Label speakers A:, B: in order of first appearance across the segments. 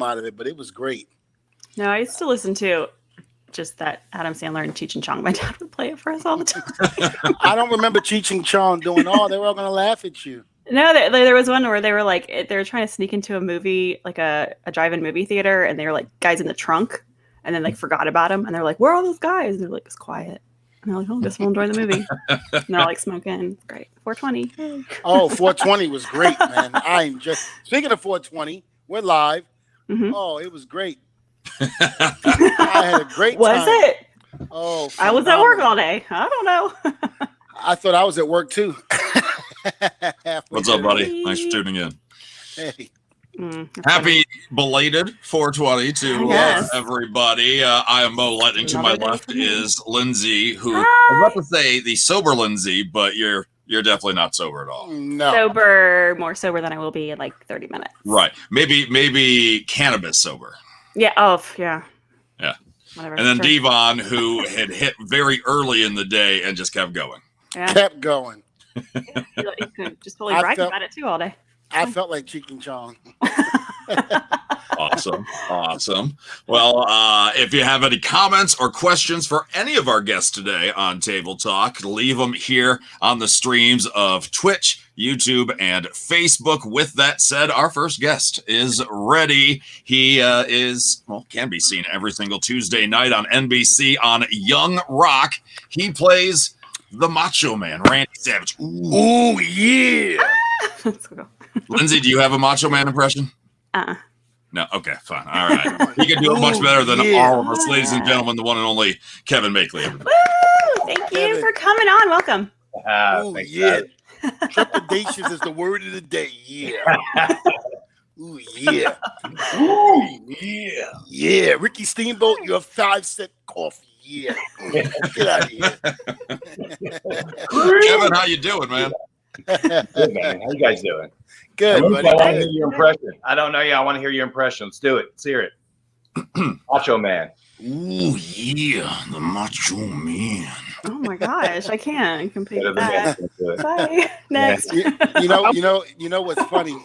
A: out of it, but it was great.
B: No, I used to listen to just that Adam Sandler and Cheech and Chong. My dad would play it for us all the time.
A: I don't remember Cheech and Chong doing all. They were all gonna laugh at you.
B: No, there was one where they were like, they were trying to sneak into a movie, like a drive-in movie theater, and they were like guys in the trunk, and then like forgot about them, and they're like, where are all those guys? And they're like, it's quiet. And they're like, oh, guess we'll enjoy the movie. And they're like smoking. Great. 420.
A: Oh, 420 was great, man. I'm just speaking of 420, we're live.
B: Mm-hmm.
A: Oh, it was great. I had a great time.
B: Was it?
A: Oh,
B: I was at work all day. I don't know.
A: I thought I was at work too.
C: What's up, buddy? Thanks for tuning in.
A: Hey.
C: Happy belated 420 to everybody. I am Mo. Lightning to my left is Lindsay, who I was about to say the sober Lindsay, but you're definitely not sober at all.
A: No.
B: More sober than I will be in like 30 minutes.
C: Right. Maybe cannabis sober.
B: Yeah. Oh, yeah.
C: Yeah.
B: Whatever.
C: And then Devon, who had hit very early in the day and just kept going.
A: Yeah. Kept going.
B: You could just totally brag about it too all day.
A: I felt like Cheech and Chong.
C: Awesome. Well, if you have any comments or questions for any of our guests today on Table Talk, leave them here on the streams of Twitch, YouTube, and Facebook. With that said, our first guest is ready. He can be seen every single Tuesday night on NBC on Young Rock. He plays the Macho Man, Randy Savage.
A: Ooh yeah.
B: Let's go.
C: Lindsay, do you have a Macho Man impression? No. Okay, fine. All right. He can do it much better than all of us, ladies and gentlemen, the one and only Kevin Makeley.
B: Woo! Thank you for coming on. Welcome.
A: Yeah. Trepidatious is the word of the day. Yeah. Ooh, yeah. Ooh, yeah. Yeah. Ricky Steamboat, your 5-cent coffee. Yeah. Get out of here.
C: Kevin, how you doing, man?
D: Good, man. How you guys doing?
A: Good.
D: I want to hear your impression. I don't know you. I want to hear your impression. Let's do it. Let's hear it. Macho Man.
C: Ooh, yeah. The Macho Man.
B: Oh, my gosh. I can't compete with that. Bye. Next.
A: You know what's funny?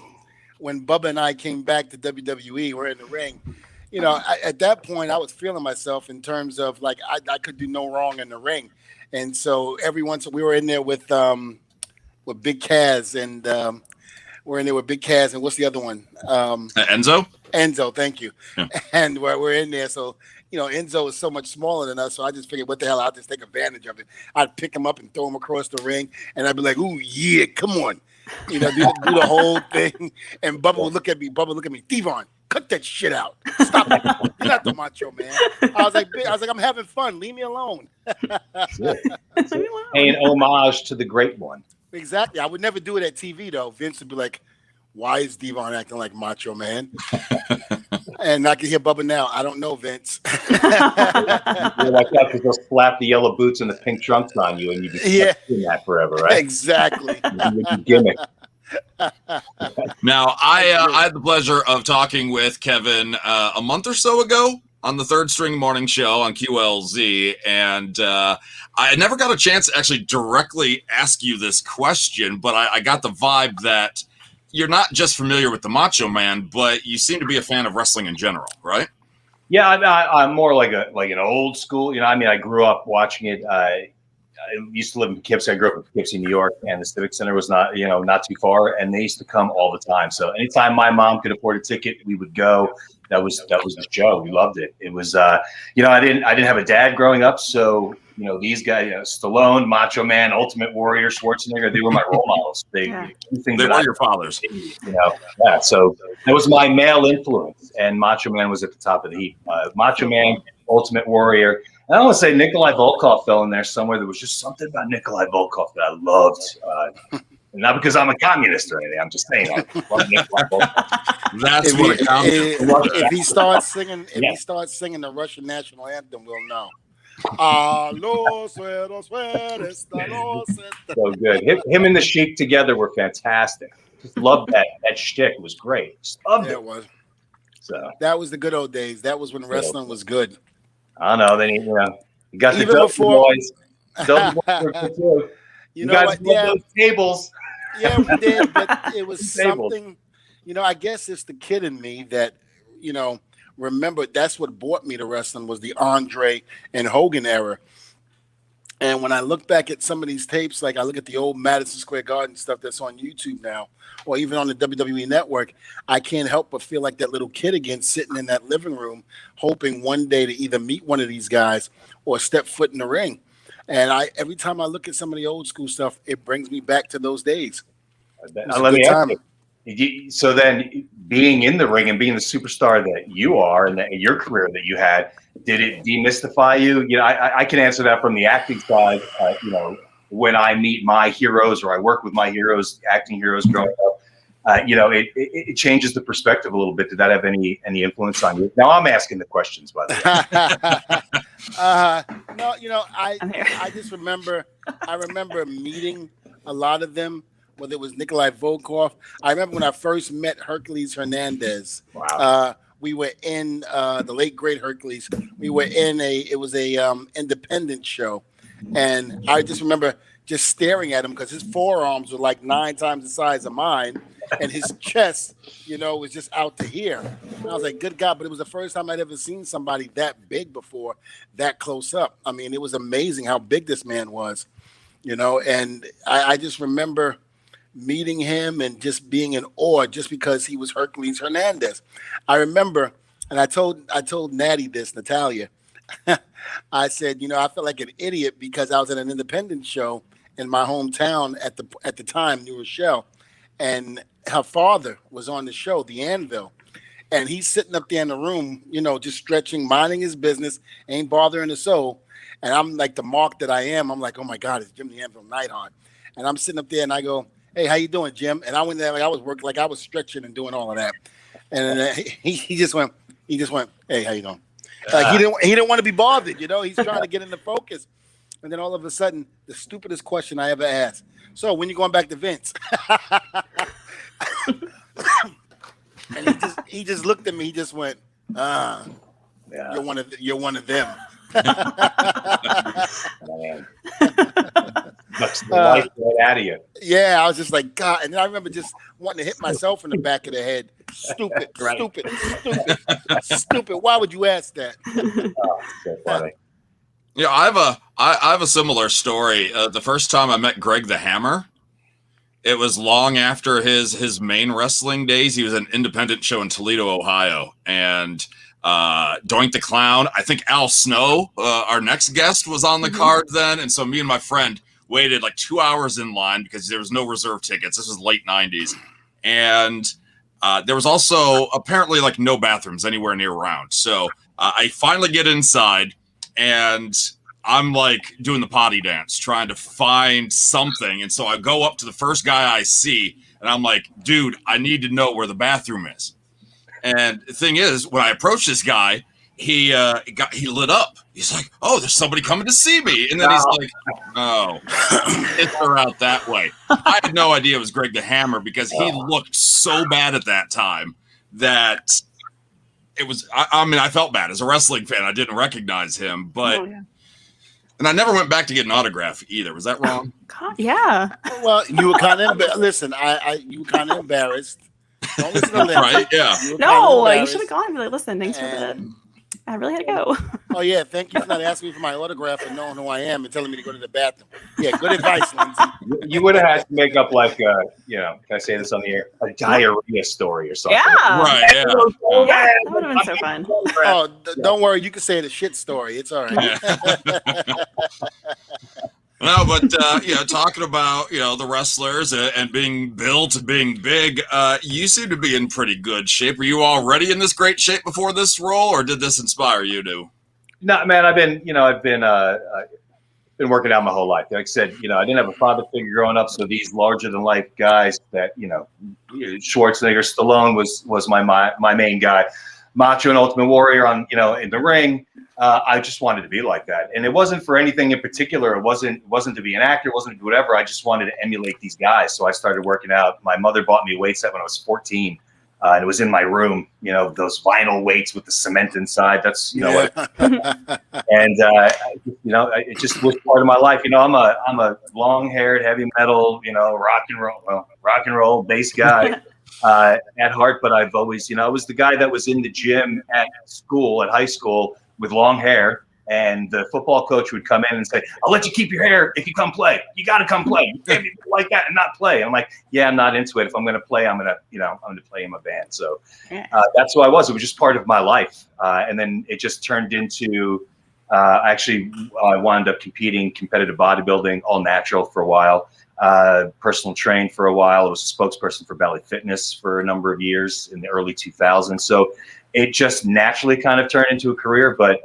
A: When Bubba and I came back to WWE, we're in the ring. You know, at that point, I was feeling myself in terms of like I could do no wrong in the ring, and so every once we were in there with Big Kaz, and we're in there with Big Kaz, and what's the other one?
C: Enzo.
A: Enzo, thank you.
C: Yeah.
A: And we're in there, so you know Enzo is so much smaller than us, so I just figured, what the hell? I'll just take advantage of it. I'd pick him up and throw him across the ring, and I'd be like, "Ooh, yeah, come on." You know, do the whole thing. And Bubba would look at me. Devon, cut that shit out. Stop it. You're not the Macho Man. I was like, I'm having fun. Leave me alone.
D: Paying homage to the great one.
A: Exactly. I would never do it at TV though. Vince would be like, "Why is Devon acting like Macho Man?" And I can hear Bubba now. I don't know, Vince.
D: You're like that to just slap the yellow boots and the pink trunks on you, and you'd be doing that forever, right?
A: Exactly.
D: Gimmick.
C: Now, I had the pleasure of talking with Kevin a month or so ago on the Third String Morning Show on QLZ, and I never got a chance to actually directly ask you this question, but I got the vibe that you're not just familiar with the Macho Man, but you seem to be a fan of wrestling in general, right?
D: Yeah, I'm more like an old school. You know, I mean, I grew up watching it. I used to live in Poughkeepsie. I grew up in Poughkeepsie, New York, and the Civic Center was not too far, and they used to come all the time. So anytime my mom could afford a ticket, we would go. That was the show. We loved it. It was, I didn't have a dad growing up, so these guys, Stallone, Macho Man, Ultimate Warrior, Schwarzenegger, they were my role models. They
C: were your fathers.
D: So that was my male influence, and Macho Man was at the top of the heap. Macho Man, Ultimate Warrior. And I want to say Nikolai Volkov fell in there somewhere. There was just something about Nikolai Volkov that I loved. Not because I'm a communist or anything. I'm just saying. I love Nikolai Volkov.
C: That's what it counts.
A: If he starts singing, the Russian national anthem, we'll know.
D: So good. Him and the Sheik together were fantastic. Just loved that shtick. It was great. Just loved it.
A: It was.
D: So
A: that was the good old days. That was when wrestling was good.
D: I don't know. Then you got
A: even
D: the
A: before
D: boys. You guys those tables.
A: Yeah, we did, but it was something. I guess it's the kid in me that remember that's what brought me to wrestling was the Andre and Hogan era. And when I look back at some of these tapes, like I look at the old Madison Square Garden stuff that's on YouTube now, or even on the WWE Network, I can't help but feel like that little kid again, sitting in that living room, hoping one day to either meet one of these guys or step foot in the ring. And every time I look at some of the old school stuff, it brings me back to those days.
D: Let me ask you. So then, being in the ring and being the superstar that you are, and your career that you had, did it demystify you? I can answer that from the acting side. When I meet my heroes or I work with my heroes, acting heroes growing up, it changes the perspective a little bit. Did that have any influence on you? Now I'm asking the questions, by the way.
A: No, I just remember meeting a lot of them, whether it was Nikolai Volkov. I remember when I first met Hercules Hernandez.
D: Wow.
A: We were in the late great Hercules. We were in it was a independent show, and I just remember just staring at him because his forearms were like 9 times the size of mine, and his chest, was just out to here. And I was like, good God! But it was the first time I'd ever seen somebody that big before, that close up. I mean, it was amazing how big this man was, And I just remember meeting him and just being in awe just because he was Hercules Hernandez. I remember, and I told Natty this, Natalia, I said, I felt like an idiot because I was at an independent show in my hometown at the time, New Rochelle, and her father was on the show, The Anvil, and he's sitting up there in the room, just stretching, minding his business, ain't bothering a soul. And I'm like the mark that I am. I'm like, oh my God, it's Jim the Anvil Neidhart. And I'm sitting up there and I go, hey, how you doing, Jim? And I went there like I was working, like I was stretching and doing all of that. And then he just went, hey, how you doing? Like he didn't want to be bothered, He's trying to get into focus. And then all of a sudden, the stupidest question I ever asked. So when you going back to Vince? And he just looked at me. He just went, yeah. You're one of them.
D: Man. That's the life right out of you.
A: Yeah, I was just like, God. And then I remember just wanting to hit myself in the back of the head. Stupid. Why would you ask that?
D: Oh, so funny.
C: Yeah, I have a similar story. The first time I met Greg the Hammer, it was long after his main wrestling days. He was an independent show in Toledo, Ohio, and Doink the Clown. I think Al Snow, our next guest, was on the card then, and so me and my friend waited like 2 hours in line because there was no reserve tickets. This was late 90s, and there was also apparently like no bathrooms anywhere near around. So I finally get inside, and I'm like doing the potty dance, trying to find something. And so I go up to the first guy I see, and I'm like, dude, I need to know where the bathroom is. And the thing is, when I approach this guy, he lit up. He's like, oh, there's somebody coming to see me. And then he's like, oh, it's her out that way. I had no idea it was Greg the Hammer because he looked so bad at that time that it was, I mean, I felt bad as a wrestling fan. I didn't recognize him, but, and I never went back to get an autograph either. Was that wrong?
B: Yeah.
A: Well, you were kind of, listen, you were kind of embarrassed. Don't listen to Lindsay.
C: Right? Yeah.
B: No, you should have gone and be like, listen, thanks for the, I really had to go.
A: Oh, yeah. Thank you for not asking me for my autograph and knowing who I am and telling me to go to the bathroom. Yeah, good advice, Lindsay.
D: You would have had to make up like, can I say this on the air? A diarrhea story or something.
B: Yeah.
C: Right. Yeah.
B: Yeah, that would have been so fun.
A: Oh, don't worry. You can say the shit story. It's all right.
C: No, but talking about the wrestlers and being built, being big, you seem to be in pretty good shape. Were you already in this great shape before this role, or did this inspire you to?
D: No, man, I've been working out my whole life. Like I said, I didn't have a father figure growing up, so these larger than life guys that Schwarzenegger, Stallone was my main guy. Macho and Ultimate Warrior on in the ring. I just wanted to be like that, and it wasn't for anything in particular. It wasn't to be an actor. It wasn't to do whatever. I just wanted to emulate these guys. So I started working out. My mother bought me a weight set when I was 14, and it was in my room. Those vinyl weights with the cement inside. That's what. And it just was part of my life. I'm a long-haired, heavy metal, rock and roll bass guy. at heart, but I've always, I was the guy that was in the gym at school, at high school, with long hair. And the football coach would come in and say, "I'll let you keep your hair if you come play. You got to come play. You can't be like that and not play." I'm like, "Yeah, I'm not into it. If I'm going to play, I'm going to play in my band." So that's who I was. It was just part of my life. And then it just turned into, I wound up competing competitive bodybuilding, all natural for a while. Personal trained for a while. I was a spokesperson for Belly Fitness for a number of years in the early 2000s. So it just naturally kind of turned into a career. But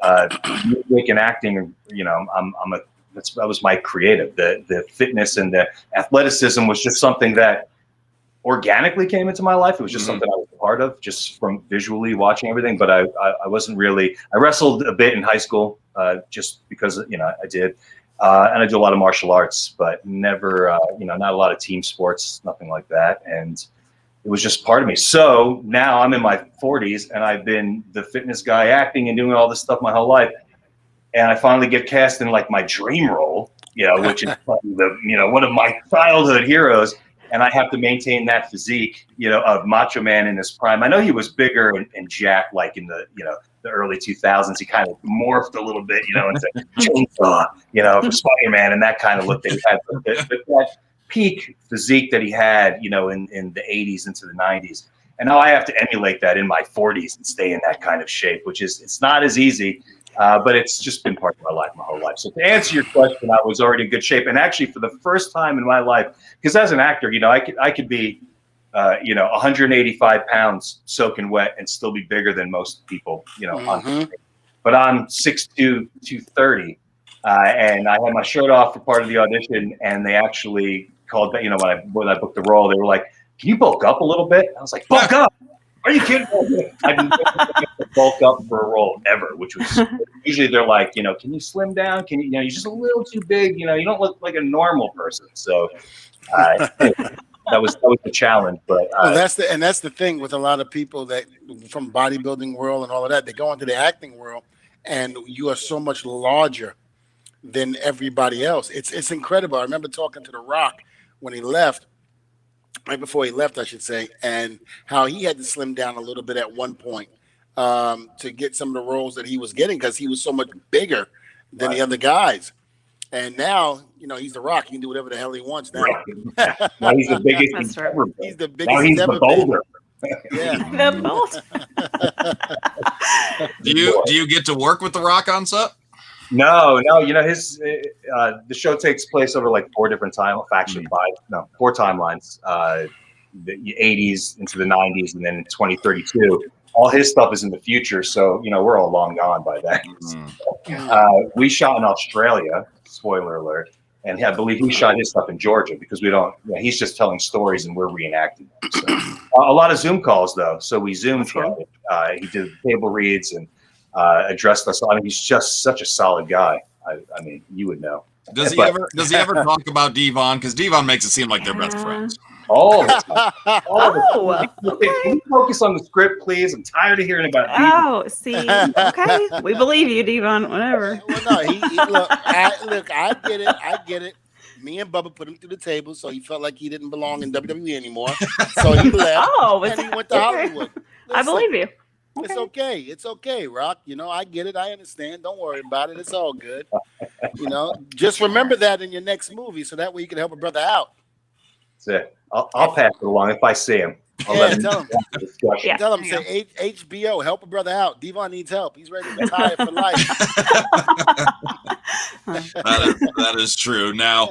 D: music and acting, that was my creative. The fitness and the athleticism was just something that organically came into my life. It was just something I was a part of, just from visually watching everything. But I wasn't really. I wrestled a bit in high school, just because I did. And I do a lot of martial arts, but never, not a lot of team sports, nothing like that. And it was just part of me. So now I'm in my 40s and I've been the fitness guy acting and doing all this stuff my whole life. And I finally get cast in like my dream role, which is one of my childhood heroes. And I have to maintain that physique, of Macho Man in his prime. I know he was bigger and jacked, like in the early 2000s. He kind of morphed a little bit, into chainsaw, for Spider-Man and that kind of look that he had. But that peak physique that he had, in the 80s into the 90s. And now I have to emulate that in my 40s and stay in that kind of shape, it's not as easy. But it's just been part of my life, my whole life. So to answer your question, I was already in good shape. And actually, for the first time in my life, because as an actor, I could be, 185 pounds soaking wet and still be bigger than most people, But I'm 6'2", 230, and I had my shirt off for part of the audition, and they actually called, when I booked the role, they were like, "Can you bulk up a little bit?" I was like, "Bulk up? Are you kidding?" I didn't bulk up for a role ever, which was usually they're like, "Can you slim down? Can you, you're just a little too big. You don't look like a normal person." So that was the challenge. But
A: that's the thing with a lot of people that from bodybuilding world and all of that, they go into the acting world, and you are so much larger than everybody else. It's incredible. I remember talking to The Rock when he left. Right before he left, I should say, and how he had to slim down a little bit at one point to get some of the roles that he was getting because he was so much bigger than the other guys. And now, he's The Rock. He can do whatever the hell he wants now.
D: Now he's the biggest he's ever been.
A: He's the biggest
D: now he's
A: ever
D: the boulder.
A: Yeah.
B: The bolt.
C: Do you get to work with The Rock on set?
D: No, his the show takes place over like four timelines, the 80s into the 90s, and then in 2032. All his stuff is in the future, so we're all long gone by then. We shot in Australia, spoiler alert, and I believe he shot his stuff in Georgia because we don't. He's just telling stories and we're reenacting them. So, a lot of Zoom calls though, so we Zoomed. He did table reads and addressed us. I mean, he's just such a solid guy. I mean, you would know.
C: Does he ever talk about Devon? Because Devon makes it seem like they're best friends.
D: All the time.
B: Okay.
D: Can you focus on the script, please? I'm tired of hearing about Devon.
B: Oh, see, okay, we believe you, Devon. Whatever.
A: Well, no, I get it. Me and Bubba put him through the table, so he felt like he didn't belong in WWE anymore. So he left, and he went to Hollywood.
B: I believe you.
A: Okay. It's okay, Rock. I get it. I understand. Don't worry about it. It's all good. Just remember that in your next movie, so that way you can help a brother out.
D: That's it. I'll pass it along if I see him.
A: Tell him.
B: Yeah.
A: Tell him. Say HBO, help a brother out. Devon needs help. He's ready to retire for life.
C: That is true. Now,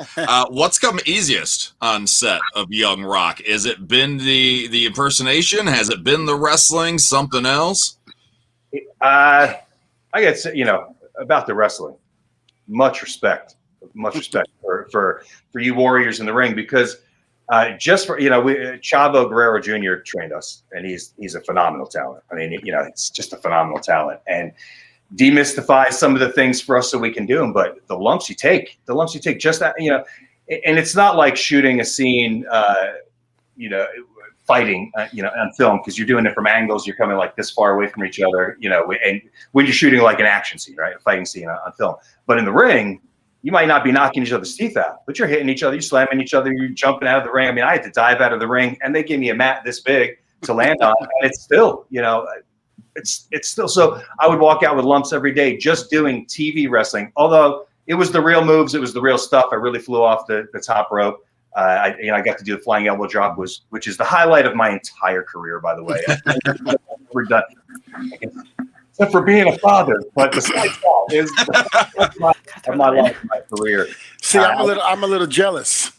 C: what's come easiest on set of Young Rock? Has it been the impersonation? Has it been the wrestling? Something else?
D: I get about the wrestling. Much respect for you warriors in the ring, because just for Chavo Guerrero Jr. trained us, and he's a phenomenal talent. I mean, it's just a phenomenal talent, and demystify some of the things for us so we can do them. But the lumps you take, just that, and it's not like shooting a scene, fighting, on film, because you're doing it from angles. You're coming like this far away from each other, and when you're shooting like an action scene, right, a fighting scene on film. But in the ring, you might not be knocking each other's teeth out, but you're hitting each other, you're slamming each other, you're jumping out of the ring. I mean, I had to dive out of the ring, and they gave me a mat this big to land on, and it's still, it's still. So I would walk out with lumps every day just doing TV wrestling. Although it was the real moves, it was the real stuff. I really flew off the top rope. I got to do the flying elbow drop, which is the highlight of my entire career, by the way. I've never done, except for being a father. But besides that, is my life, my career.
A: See, I'm a little jealous.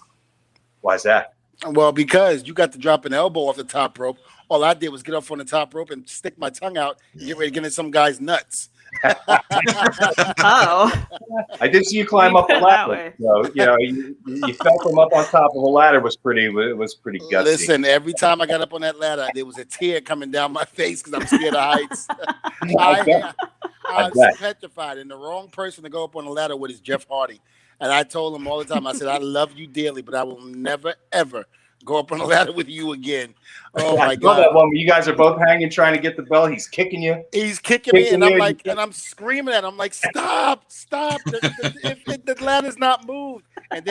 D: Why is that?
A: Well, because you got to drop an elbow off the top rope. All I did was get up on the top rope and stick my tongue out and get ready to get in some guy's nuts.
B: Oh,
D: I did see you climb up the ladder. So, you fell from up on top of a ladder was pretty gutsy.
A: Listen, every time I got up on that ladder, there was a tear coming down my face because I'm scared of heights. I was petrified, and the wrong person to go up on the ladder with is Jeff Hardy. And I told him all the time, I said, I love you dearly, but I will never, ever go up on the ladder with you again. Oh my God!
D: That one where you guys are both hanging, trying to get the belt. He's kicking you.
A: He's kicking me, and I'm like, and I'm screaming at him, I'm like, stop! If the ladder's not moved. And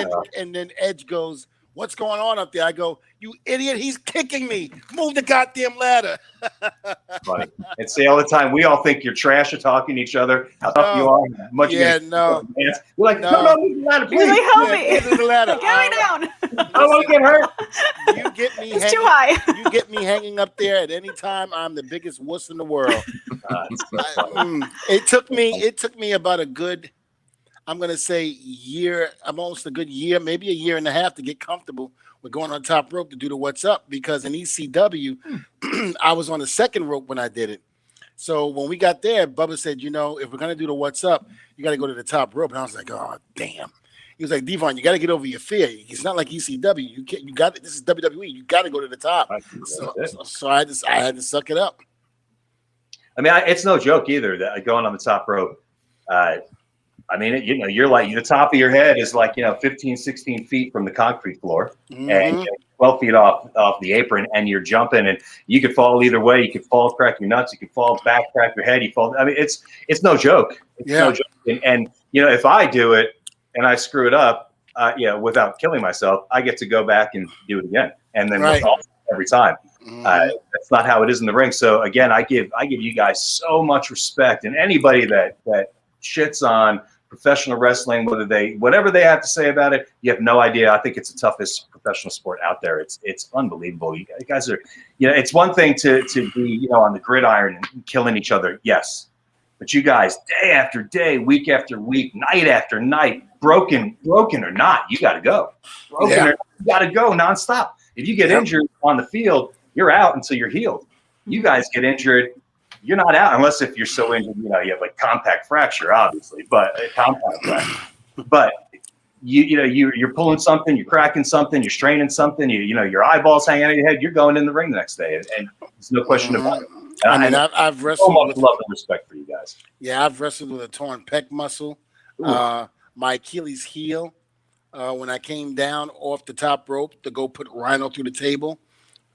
A: then Edge goes, what's going on up there? I go, you idiot! He's kicking me. Move the goddamn ladder.
D: Funny. And say all the time, we all think you're trash or talking to each other. How tough you are. How much
A: no.
D: We're like, no, move the ladder, please.
B: Help me.
A: Move the ladder.
B: Get me down.
D: I don't want to get hurt.
A: You get me.
B: It's too high.
A: You get me hanging up there at any time. I'm the biggest wuss in the world. It took me about a good, I'm gonna say year, almost a good year, maybe a year and a half to get comfortable with going on top rope to do the what's up, because in ECW, I was on the second rope when I did it. So when we got there, Bubba said, if we're gonna do the what's up, you got to go to the top rope. And I was like, oh damn. He was like, Devon, you got to get over your fear. It's not like ECW. You got it. This is WWE. You got to go to the top. So I had to suck it up.
D: I mean, it's no joke either that going on the top rope. I mean, you're like, the top of your head is like, 15, 16 feet from the concrete floor, and 12 feet off the apron, and you're jumping, and you could fall either way. You could fall, crack your nuts. You could fall back, crack your head. You fall. I mean, it's no joke. It's no joke. And if I do it and I screw it up, without killing myself, I get to go back and do it again, and then every time. That's not how it is in the ring. So again, I give you guys so much respect, and anybody that shits on professional wrestling, whatever they have to say about it, you have no idea. I think it's the toughest professional sport out there. It's unbelievable. You guys are, it's one thing to be, on the gridiron and killing each other. Yes. But you guys, day after day, week after week, night after night, broken or not, you got to go. Or not, you got to go nonstop. If you get injured on the field, you're out until you're healed. You guys get injured, you're not out unless if you're so injured, you have like compact fracture, obviously, but compound fracture. But you're pulling something, you're cracking something, you're straining something, your eyeballs hanging out of your head, you're going in the ring the next day, and there's no question about it.
A: I've wrestled
D: with love and respect for you guys.
A: Yeah, I've wrestled with a torn pec muscle, my Achilles heel. When I came down off the top rope to go put Rhino through the table,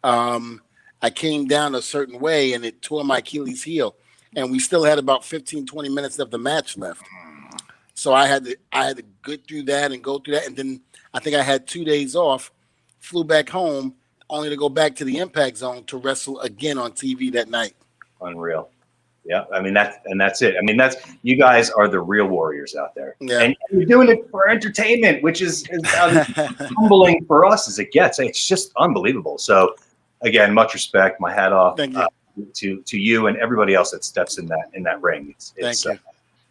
A: I came down a certain way and it tore my Achilles heel, and we still had about 15, 20 minutes of the match left. So I had to get through that and go through that, and then I think I had 2 days off, flew back home, only to go back to the Impact Zone to wrestle again on TV that night. Unreal.
D: Yeah, I mean that's it. I mean you guys are the real warriors out there,
A: and
D: you're doing it for entertainment, which is humbling for us as it gets. It's just unbelievable. So again, much respect. My hat off to you and everybody else that steps in that ring.
A: Thank you.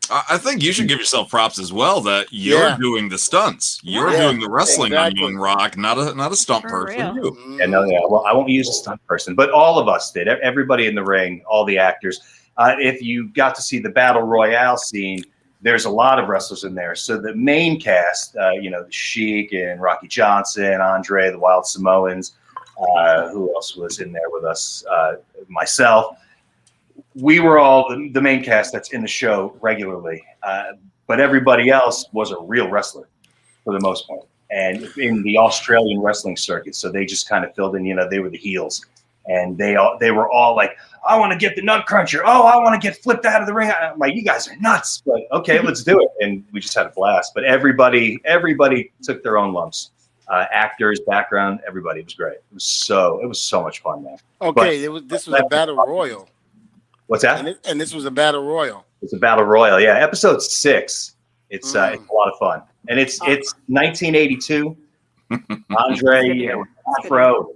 C: I think you should give yourself props as well that you're doing the stunts. You're doing the wrestling on Young Rock, not a stunt person.
D: Well, I won't use a stunt person, but all of us did. Everybody in the ring, all the actors. If you got to see the Battle Royale scene, there's a lot of wrestlers in there. So the main cast, the Sheik and Rocky Johnson, Andre, the Wild Samoans, who else was in there with us? Myself. We were all the main cast that's in the show regularly, but everybody else was a real wrestler for the most part, and in the Australian wrestling circuit. So they just kind of filled in, they were the heels, and they were all like, I want to get the nut cruncher. Oh, I want to get flipped out of the ring. I'm like, you guys are nuts. But okay, let's do it. And we just had a blast. But everybody took their own lumps. Actors, background, everybody. It was great. It was so much fun, man.
A: Okay, this was a battle royal.
D: What's that?
A: And this was a battle royal.
D: It's a battle royal. Yeah, episode 6. It's a lot of fun. And it's 1982. Andre Afro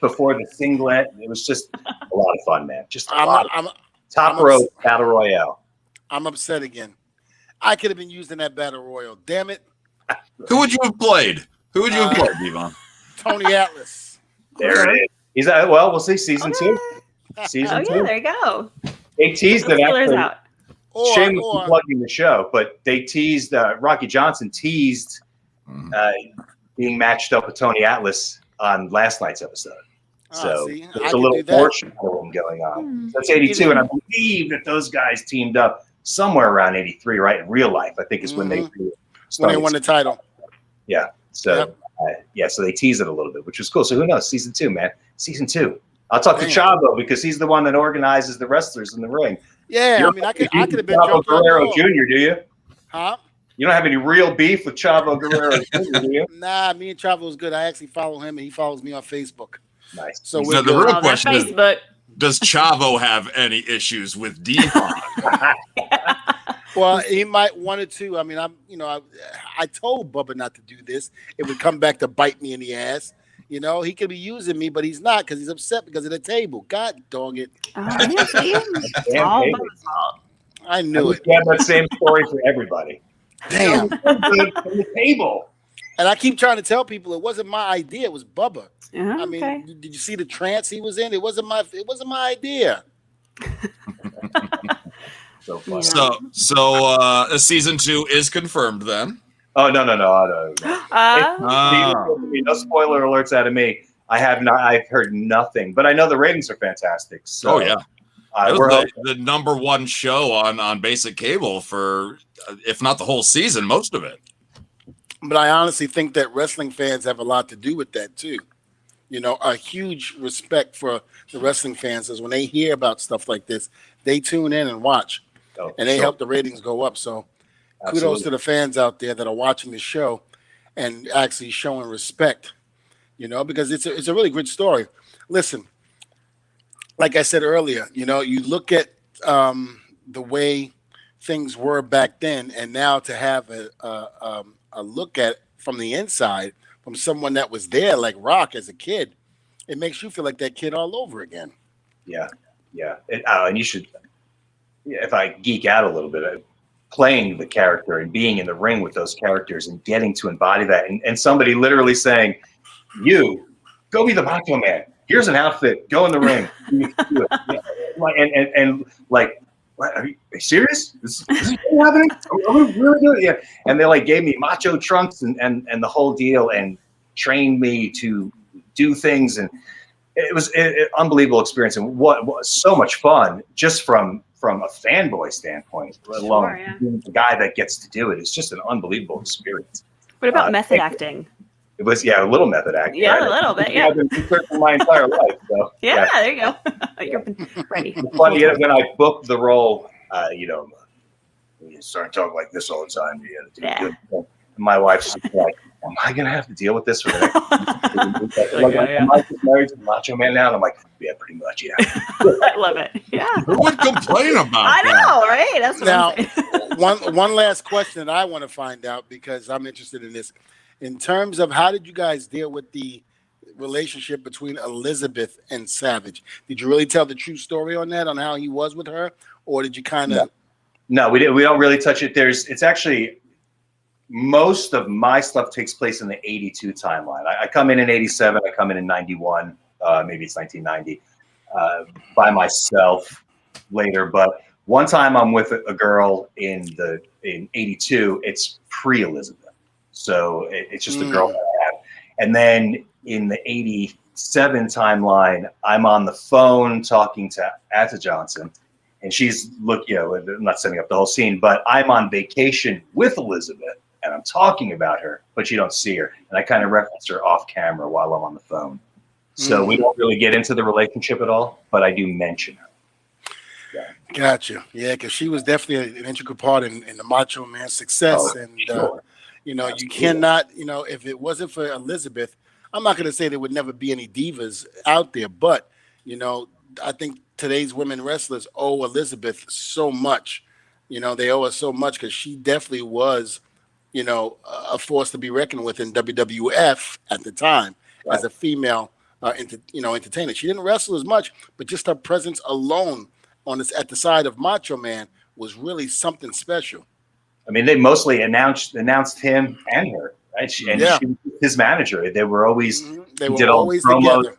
D: before the singlet. It was just a lot of fun, man. Just top row battle royale.
A: I'm upset again. I could have been used in that battle royal. Damn it.
C: Who would you have played? Who would you have played, Devon?
A: Tony Atlas.
D: There it is. He's well, we'll see season 2. Season 2.
B: Yeah, there you go.
D: They teased him
B: Feelers
D: actually.
B: out.
D: Shamelessly plugging the show, but they teased Rocky Johnson teased being matched up with Tony Atlas on last night's episode. So there's a little foreshadowing going on. That's 82, and I believe that those guys teamed up somewhere around 83, right? In real life, I think is when they
A: won the title.
D: Yeah. So so they teased it a little bit, which was cool. So who knows? Season 2, man. Season 2. I'll talk to Chavo because he's the one that organizes the wrestlers in the ring.
A: Yeah, I mean, I could have been
D: Chavo Guerrero Jr., do you?
A: Huh?
D: You don't have any real beef with Chavo Guerrero Jr., do you?
A: Nah, me and Chavo is good. I actually follow him, and he follows me on Facebook.
D: Nice.
A: So
C: the real question is,
B: Facebook.
C: does Chavo have any issues with Devon?
A: Well, he might one or two. I mean, I told Bubba not to do this. It would come back to bite me in the ass. You know, he could be using me, but he's not because he's upset because of the table. God dog it.
B: All Bubba's fault.
A: I knew it.
D: You have that same story for everybody.
A: Damn.
D: From the table.
A: And I keep trying to tell people it wasn't my idea. It was Bubba.
B: I
A: mean, did you see the trance he was in? It wasn't my idea.
D: So fun.
C: So season 2 is confirmed then.
D: Oh no. No spoiler alerts out of me. I've heard nothing, but I know the ratings are fantastic. So
C: it was the number 1 show on basic cable for, if not the whole season, most of it.
A: But I honestly think that wrestling fans have a lot to do with that too. You know, a huge respect for the wrestling fans is when they hear about stuff like this, they tune in and watch, and they help the ratings go up. So kudos to the fans out there that are watching the show and actually showing respect, you know, because it's a really good story. Listen, like I said earlier, you know, you look at the way things were back then, and now to have a look at from the inside from someone that was there, like Rock as a kid, it makes you feel like that kid all over again.
D: Yeah. And you should, if I geek out a little bit, playing the character and being in the ring with those characters and getting to embody that, and somebody literally saying, "You go be the Macho Man. Here's an outfit. Go in the ring." and like, what, are you serious? Is this really happening? Are we really doing it? Yeah. And they like gave me macho trunks and the whole deal and trained me to do things, and it was an unbelievable experience, and what was so much fun just from a fanboy standpoint, let alone the guy that gets to do it. It's just an unbelievable experience.
B: What about method acting?
D: It was a little method acting.
B: Yeah, right? A little bit. Yeah,
D: I've been researching my entire life. So,
B: there you go. You're ready.
D: It's funny when I booked the role. You start talking like this all the time. And my wife's like, "Am I gonna have to deal with this for the next?" Am I just married to the Macho Man now? And I'm like, "Yeah, pretty much, yeah."
B: I love it. Yeah.
C: Who would complain about
B: I know, right? That's what
A: I'm saying. one last question that I want to find out, because I'm interested in this. In terms of how did you guys deal with the relationship between Elizabeth and Savage? Did you really tell the true story on that, on how he was with her, or did you kind of?
D: No, we didn't. We don't really touch it. It's actually most of my stuff takes place in the 82 timeline. I come in 87. I come in 91. Maybe it's 1990 by myself later. But one time I'm with a girl in 82. It's pre-Elizabeth. So it's just a girl that I have. And then in the 87 timeline, I'm on the phone talking to Atta Johnson, and she's I'm not setting up the whole scene, but I'm on vacation with Elizabeth and I'm talking about her, but you don't see her. And I kind of reference her off camera while I'm on the phone. So we don't really get into the relationship at all, but I do mention her.
A: Gotcha. Yeah, because she was definitely an integral part in the Macho Man's success.
D: Oh,
A: And,
D: sure.
A: you know, you
D: Absolutely.
A: cannot, you know, if it wasn't for Elizabeth, I'm not going to say there would never be any divas out there, but, you know, I think today's women wrestlers owe Elizabeth so much. You know, they owe her so much because she definitely was, you know, a force to be reckoned with in WWF at the time
D: Right.
A: as a female, entertainer. She didn't wrestle as much, but just her presence alone on this at the side of Macho Man was really something special.
D: I mean, they mostly announced him and her, right? And
A: Yeah.
D: she was his manager. They were always
A: They
D: he
A: were
D: did all the
A: always
D: promos.
A: together.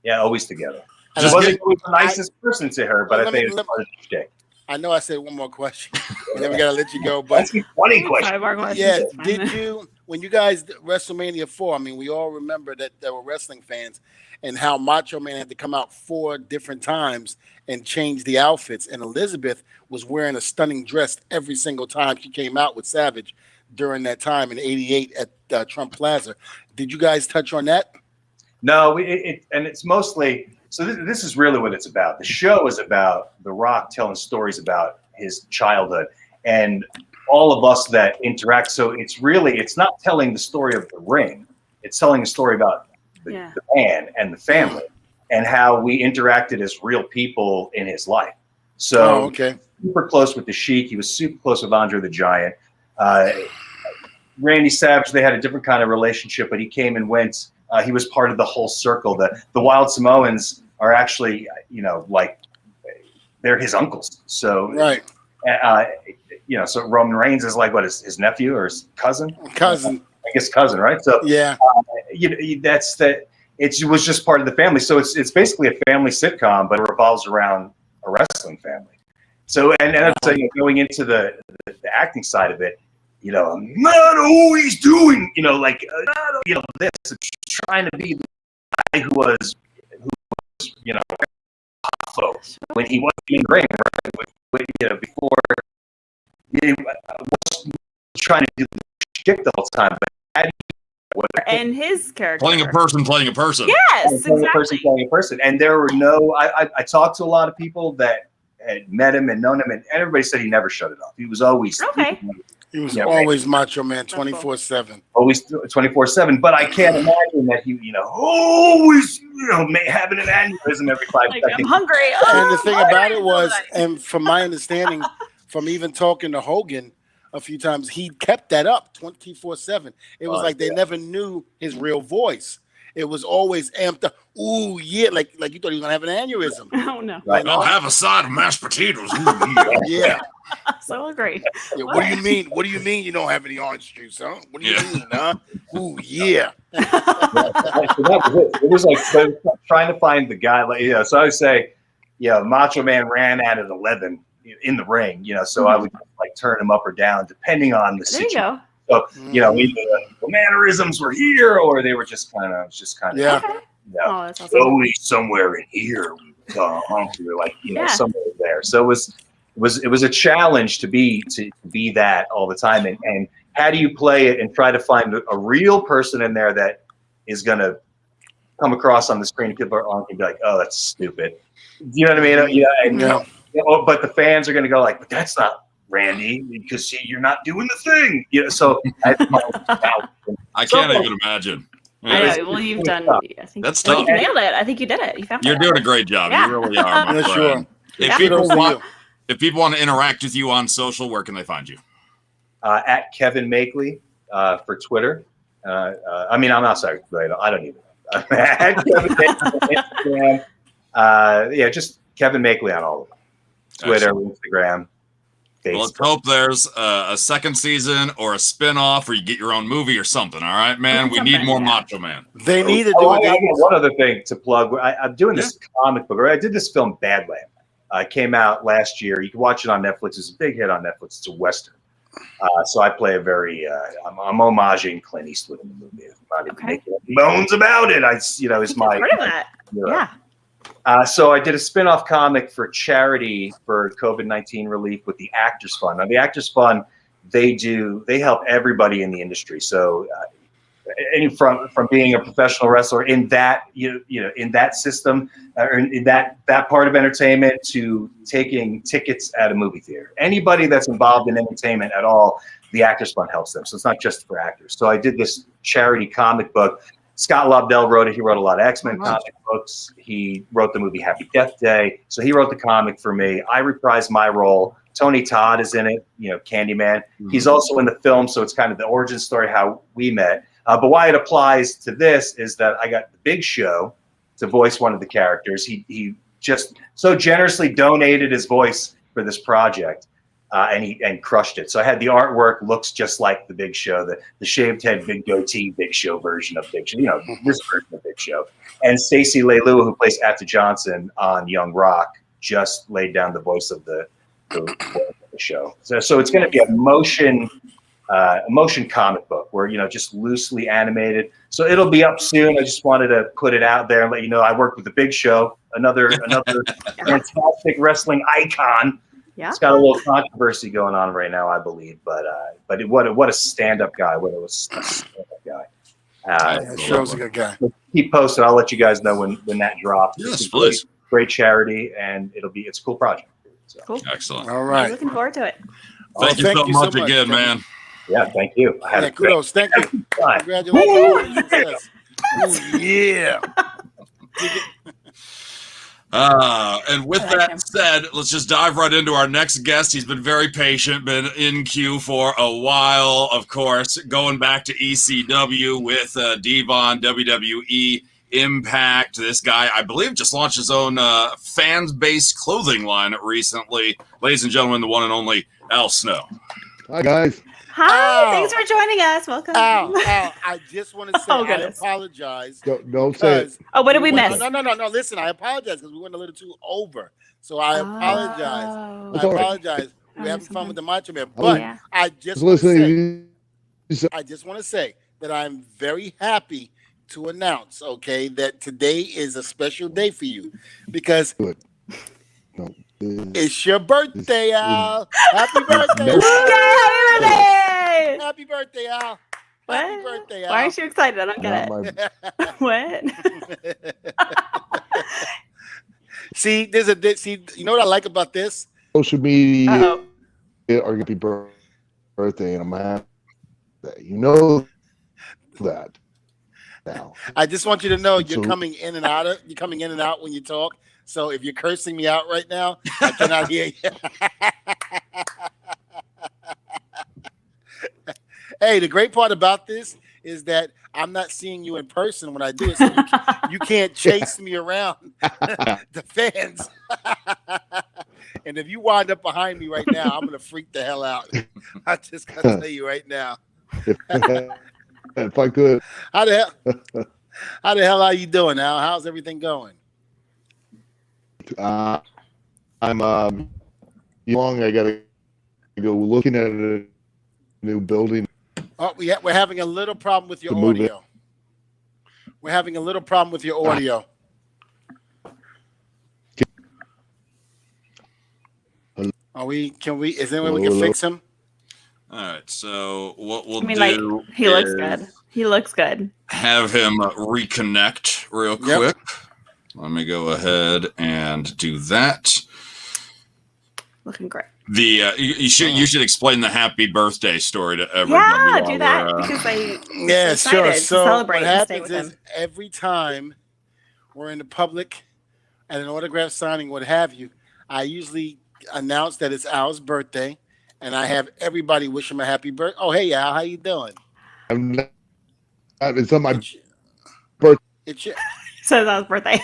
D: Yeah, always together.
A: And
D: He
C: Just
D: wasn't
C: get-
D: always the nicest person to her, but I
A: let me-
D: think it was part of the shtick.
A: I know I said one more question, and then we gotta let you go. But
D: That's a funny question.
B: 5 more questions.
A: yeah,
B: it's fine.
A: did you when you guys WrestleMania 4? I mean, we all remember that there were wrestling fans, and how Macho Man had to come out 4 different times and change the outfits. And Elizabeth was wearing a stunning dress every single time she came out with Savage during that time in '88 at Trump Plaza. Did you guys touch on that?
D: No, and it's mostly so. This is really what it's about. The show is about The Rock telling stories about his childhood and all of us that interact. So it's not telling the story of the ring. It's telling a story about the man and the family and how we interacted as real people in his life. So
A: okay.
D: Super close with the Sheik. He was super close with Andre the Giant. Randy Savage, they had a different kind of relationship, but he came and went. He was part of the whole circle. The Wild Samoans are actually, like they're his uncles. So
A: Right.
D: So Roman Reigns is like what his nephew or his cousin?
A: Cousin.
D: I guess cousin, right? So
A: Yeah.
D: that's that. It was just part of the family. So it's basically a family sitcom, but it revolves around a wrestling family. So and I'm saying going into the acting side of it, I'm not always doing, this, trying to be the guy who was when he wasn't in the ring, right? Before he was trying to do the shtick the whole time, but
B: and his character
C: playing a person.
B: Yes,
D: playing
B: exactly.
D: a person. And there were no. I talked to a lot of people that had met him and known him, and everybody said he never shut it off. He was always
B: Okay.
A: He was always Macho Man 24/7.
D: Always 24/7. But I can't imagine that he, always, having an aneurysm every 5
B: Like,
D: seconds.
B: I'm hungry.
A: And the thing
B: I'm
A: about it
B: hungry.
A: was, and from my understanding, from even talking to Hogan a few times, he kept that up 24/7. It was like they never knew his real voice. It was always amped up. Ooh, yeah, like you thought he was gonna have an aneurysm.
B: Oh no.
D: Right.
C: I'll have a side of mashed potatoes.
A: Yeah.
B: I'm so hungry.
A: Yeah. What do you mean? What do you mean you don't have any orange juice, huh? What do you mean, huh? Ooh, yeah.
D: So that was it. It was like trying to find the guy. So I would say, Macho Man ran at an 11 in the ring. So I would like turn him up or down depending on the
B: There you
D: situation.
B: go.
D: So either the mannerisms were here or they were just kind of.
A: Yeah.
B: Okay.
D: Yeah.
B: Oh, that's awesome.
D: Always somewhere in here. We were like, somewhere there. So it was a challenge to be that all the time. And how do you play it and try to find a real person in there that is going to come across on the screen? People are be like, oh, that's stupid. You know what I mean? But the fans are going to go like, but that's not Randy because you're not doing the thing. So
C: I can't even imagine.
B: I know. Well, you've done. I think
C: That's
B: you
C: tough.
B: nailed it. I think you did it. You found
C: You're
B: it.
C: doing a great job.
B: Yeah.
C: You really are. my
A: Yeah,
C: friend.
A: sure.
C: If people
A: Kudos to
C: want,
A: you.
C: if people want to interact with you on social, where can they find you?
D: At Kevin Makeley for Twitter. I'm not sorry. I don't even know. At Kevin Makeley on Instagram. Just Kevin Makeley on all of them. Twitter, Instagram. Facebook.
C: Well, let's hope there's a second season or a spin-off or you get your own movie or something. All right, man. We need more Macho Man.
A: They need to do
D: I got
A: it.
D: one other thing to plug. I'm doing this comic book. I did this film, Badland. It came out last year. You can watch it on Netflix. It's a big hit on Netflix. It's a Western. So I play a very, I'm homaging Clint Eastwood in the movie. I'm not even making any bones about it. It's my.
B: I've heard of that. Yeah.
D: So I did a spin-off comic for charity for COVID-19 relief with the Actors Fund. Now the Actors Fund, they help everybody in the industry. So and from being a professional wrestler in that in that system or in that part of entertainment to taking tickets at a movie theater. Anybody that's involved in entertainment at all, the Actors Fund helps them. So it's not just for actors. So I did this charity comic book. Scott Lobdell wrote it. He wrote a lot of X-Men comic books. He wrote the movie Happy Death Day. So he wrote the comic for me. I reprised my role. Tony Todd is in it, Candyman. He's also in the film, so it's kind of the origin story, how we met. But why it applies to this is that I got the Big Show to voice one of the characters. He just so generously donated his voice for this project. And crushed it. So I had the artwork looks just like the Big Show, the shaved head, big goatee Big Show version of Big Show, this version of Big Show. And Stacey Leilua, who plays Atta Johnson on Young Rock, just laid down the voice of the show. So it's going to be a motion comic book where just loosely animated. So it'll be up soon. I just wanted to put it out there and let you know I worked with the Big Show, another fantastic wrestling icon.
B: Yeah.
D: It's got a little controversy going on right now, I believe, but what a stand-up guy! What a stand-up guy!
A: Show's a good guy.
D: Keep posted. I'll let you guys know when that drops.
C: Yes,
D: it's
C: please.
D: Great charity, and it's a cool project. So.
B: Cool.
C: Excellent.
A: All right.
B: I'm looking forward to it.
C: Thank you so much again, man.
D: Yeah, thank you. I had a
A: kudos. Thank you.
D: time.
A: Congratulations. Success. Ooh, yeah.
C: And with that said, let's just dive right into our next guest. He's been very patient, been in queue for a while, of course, going back to ECW with Devon, WWE, Impact. This guy, I believe, just launched his own fans-based clothing line recently. Ladies and gentlemen, the one and only Al Snow.
E: Hi, guys.
B: Hi, thanks for joining us. Welcome.
A: Al, I just want to say I apologize.
E: Don't say it.
B: Oh, what did we miss?
A: No. Listen, I apologize because we went a little too over. So I apologize.
B: Oh.
A: I apologize. We're having fun with the Macho Man. But I just want to say that I'm very happy to announce, that today is a special day for you because it's your birthday, Al. Happy birthday, Al.
B: Happy birthday!
A: Happy birthday, Al.
B: What?
A: Happy birthday, Al.
B: Why aren't you excited? I don't get it. What?
A: See, you know what I like about this?
E: Social media
B: Uh-oh.
E: are happy birthday, and I'm happy that you know that now.
A: I just want you to know you're coming in and out when you talk. So if you're cursing me out right now, I cannot hear you. Hey, the great part about this is that I'm not seeing you in person when I do it, so you can't chase me around the fans. And if you wind up behind me right now, I'm gonna freak the hell out. I just gotta tell you right now.
E: If I could.
A: How the hell are you doing now? How's everything going?
E: I'm long. I gotta go looking at a new building.
A: Oh, we're having a little problem with your audio. We're having a little problem with your audio. Is there any way we can fix him?
C: All right, so what we'll
B: do he looks good. He looks good.
C: Have him reconnect real quick. Let me go ahead and do that.
B: Looking great.
C: You should explain the happy birthday story to everybody.
B: Yeah, do that because
A: sure. So
B: celebrate
A: what
B: and stay
A: happens
B: with
A: is
B: him.
A: every time we're in the public at an autograph signing, what have you, I usually announce that it's Al's birthday, and I have everybody wish him a happy birthday. Oh, hey Al, how you doing?
E: It's on my birthday.
A: It's your
B: Says Al's birthday.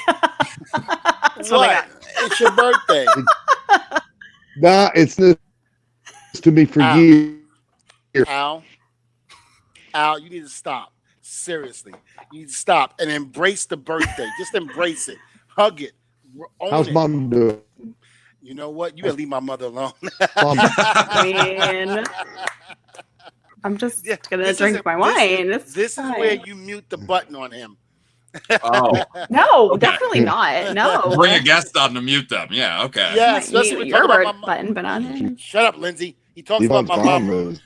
B: That's what I got.
A: It's your birthday.
E: Nah, it's this to me for years.
A: Al, you need to stop. Seriously, you need to stop and embrace the birthday. Just embrace it, hug it.
E: How's Mom doing?
A: You know what? You gotta leave my mother alone.
B: Man. I'm just gonna drink my wine.
A: This is where you mute the button on him.
C: Oh
B: no, definitely not. No,
C: bring a guest on to mute them. Yeah, okay.
A: Yeah, especially when
B: your
A: about
B: button, but on it.
A: Shut up, Lindsay. He talks about my mom.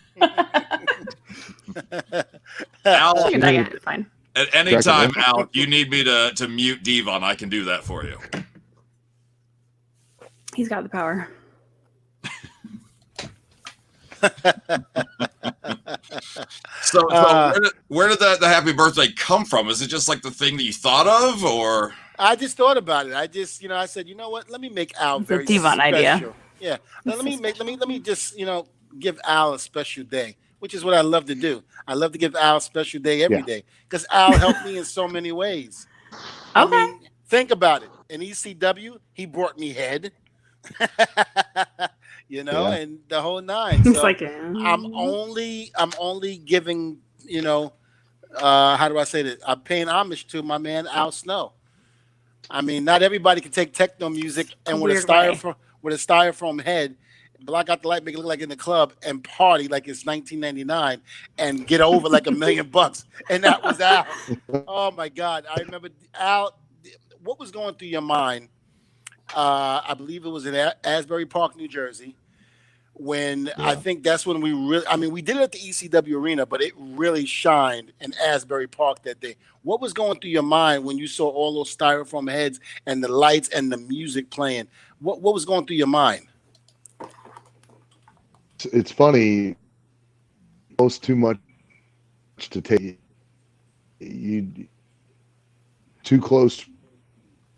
C: Al,
B: You can drink it. It's fine.
C: at any time, Al, you need me to mute Devon, I can do that for you.
B: He's got the power.
C: So where did the happy birthday come from? Is it just like the thing that you thought of, or?
A: I just thought about it. I just, I said, you know what? Let me make Al very
B: Devon
A: special.
B: idea.
A: Yeah. Let me just, give Al a special day, which is what I love to do. I love to give Al a special day every day because Al helped me in so many ways. I mean, think about it. In ECW, he brought me head. And the whole nine. So
B: It's like,
A: I'm only giving, how do I say that? I'm paying homage to my man Al Snow. I mean, not everybody can take techno music and with a styrofoam head, block out the light, make it look like in the club, and party like it's 1999 and get over like $1 million. And that was Al. Oh my God. I remember Al. What was going through your mind? I believe it was in Asbury Park, New Jersey, when I think that's when we we did it at the ECW arena, but it really shined in Asbury Park that day. What was going through your mind when you saw all those styrofoam heads and the lights and the music playing? What was going through your mind?
E: It's funny. Almost too much to take. You too close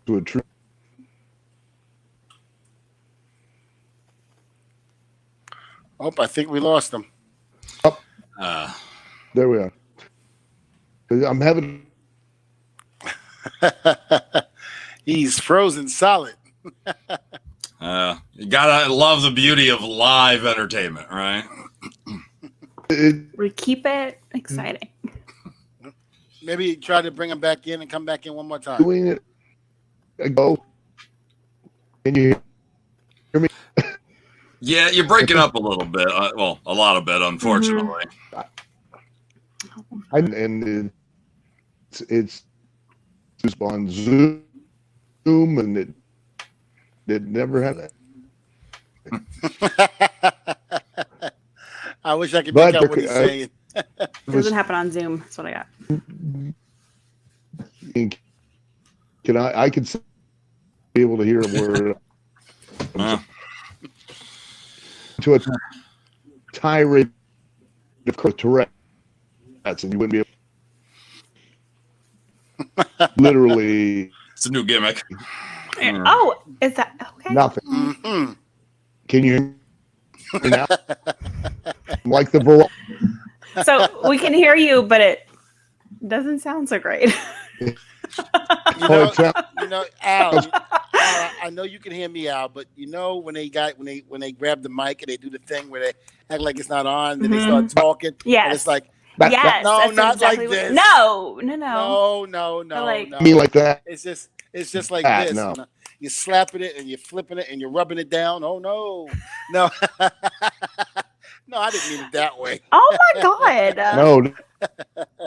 E: to a tree.
A: Oh, I think we lost them.
E: There we are. I'm having.
A: He's frozen solid.
C: You gotta love the beauty of live entertainment, right?
B: we keep it exciting.
A: Maybe try to bring him back in and come back in one more time.
E: Doing it. Go. Can you hear me?
C: Yeah, you're breaking up a little bit. Well, a lot of bit, unfortunately.
E: And it's on Zoom, and it never had
A: that. I wish I could make out what he's saying.
B: It doesn't happen on Zoom. That's what I got.
E: Can I could be able to hear a word to a tirade of Tourette's, and you wouldn't be able. Literally,
C: it's a new gimmick.
B: Oh, is that okay?
E: Nothing.
A: Mm-hmm.
E: Can you hear me now? Like the
B: So we can hear you, but it doesn't sound so great.
A: Al, I know you can hear me, Al, but when they grab the mic and they do the thing where they act like it's not on, then they start talking.
B: Yes.
A: And it's like,
B: yes.
A: No, not
B: exactly
A: like this.
B: No.
A: No.
E: Me like that.
A: It's just like this.
E: No.
A: You're slapping it and you're flipping it and you're rubbing it down. Oh no. No, I didn't mean it that way.
B: Oh my God.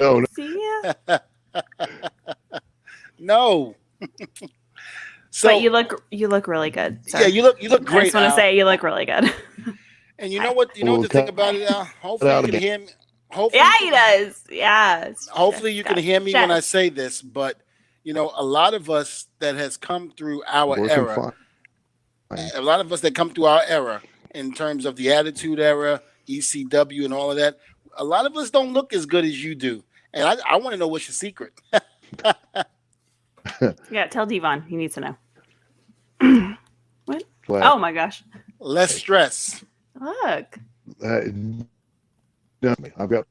E: No.
B: See?
A: No. So
B: but you look really good. So.
A: Yeah, you look great.
B: I just want to say you look really good.
A: And you know what? The thing about it, Al? Hopefully you can hear me.
B: Yeah, he does. Yeah.
A: Hopefully you can hear me when I say this, but a lot of us that has come through our era, a lot of us that come through our era in terms of the Attitude Era, ECW, and all of that, a lot of us don't look as good as you do. And I want to know what's your secret.
B: Yeah, tell Devon. He needs to know. What? Oh my gosh.
A: Less stress.
B: Look.
E: I've got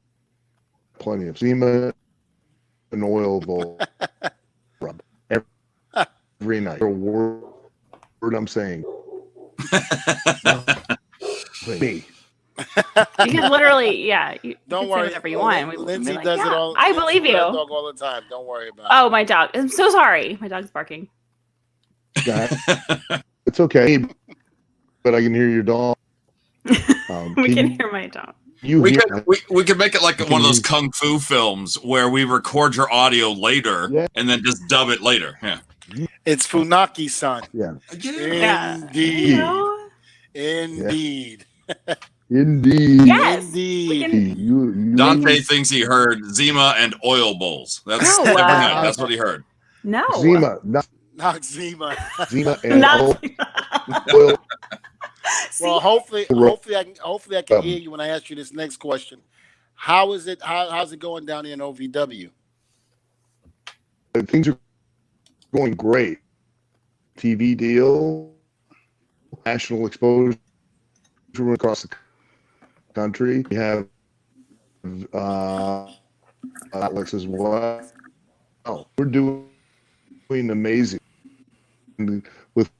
E: plenty of semen and oil rub every night. A word I'm saying. Me.
B: You can literally,
A: Don't worry.
B: say whatever you want.
A: Lindsay
B: like,
A: does it all.
B: I believe you.
A: Dog all the time. Don't worry about it.
B: Oh, my dog. I'm so sorry. My dog's barking.
E: It's okay, but I can hear your dog.
B: We can hear my dog.
C: We could make it like one of those kung fu films where we record your audio later and then just dub it later. Yeah.
A: It's Funaki-san.
E: Yeah.
A: Indeed. Indeed.
E: Indeed.
B: Yes.
A: Indeed.
B: Freaking-
E: You
C: Dante thinks he heard Zima and oil bowls. That's
B: No,
C: every
B: wow.
C: night. That's what he heard.
B: No.
E: Zima, not
A: Not Zima.
E: Zima and
B: Not.
E: oil.
B: See,
A: Well, hopefully I can hear you when I ask you this next question. How is it? How's it going down here in OVW?
E: Things are going great. TV deal, national exposure across the country. We have outlets as well. Oh, we're doing amazing with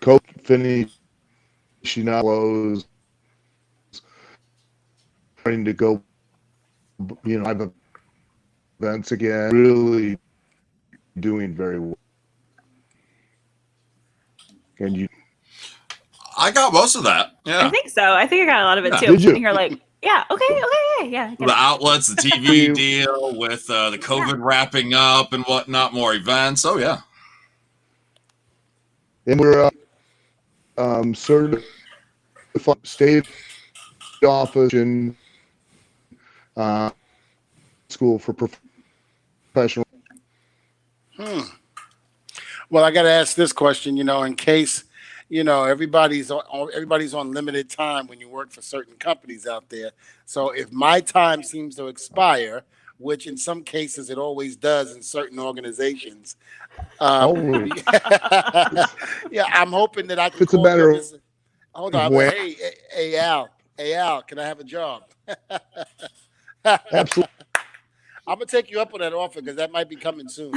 E: Coke finishing up close, starting to go, have events again. Really doing very well. And you?
C: I got most of that.
B: I
C: Yeah.
B: think so. I think I got a lot of it
C: Yeah.
B: too.
E: Did you?
B: And you're like, yeah, okay, yeah. I get
C: The
B: it.
C: outlets, the TV deal with the COVID wrapping up and whatnot, more events. Oh, yeah.
E: And we're certified state office in school for professional.
A: Well, I got to ask this question. In case everybody's on limited time when you work for certain companies out there. So if my time seems to expire, which in some cases it always does in certain organizations.
E: Always.
A: Yeah, I'm hoping that I can.
E: It's a matter of
A: hold on.
E: when-
A: Hey, Al, can I have a job?
E: Absolutely.
A: I'm gonna take you up on that offer because that might be coming soon.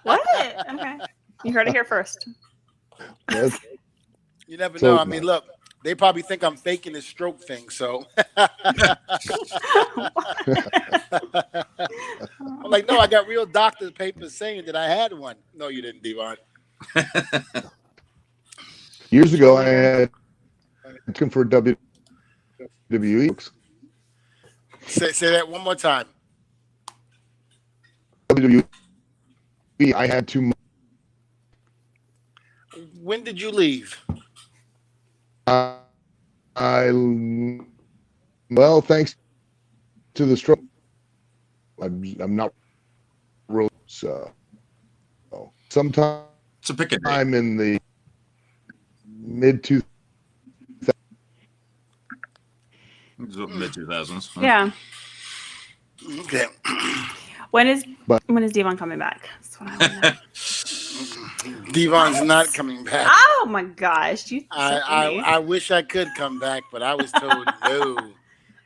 B: What? Okay. You heard it here first.
E: Yes.
A: You never
E: So
A: know. I mean, look, they probably think I'm faking this stroke thing. So I'm like, no, I got real doctor's papers saying that I had one. No, you didn't, Devon.
E: Years ago, I had looking for WWE.
A: Say that one more time.
E: WWE. I had too much.
A: When did you leave?
E: Thanks to the stroke, I'm not real. So, sometime
C: So pick a date.
E: in the mid 2000s.
C: Mid 2000s.
B: Yeah.
A: Okay.
B: When is
E: But-
B: Devon coming back? That's what I want to know.
A: Devon's not coming back.
B: Oh my gosh. You
A: I wish I could come back, but I was told no.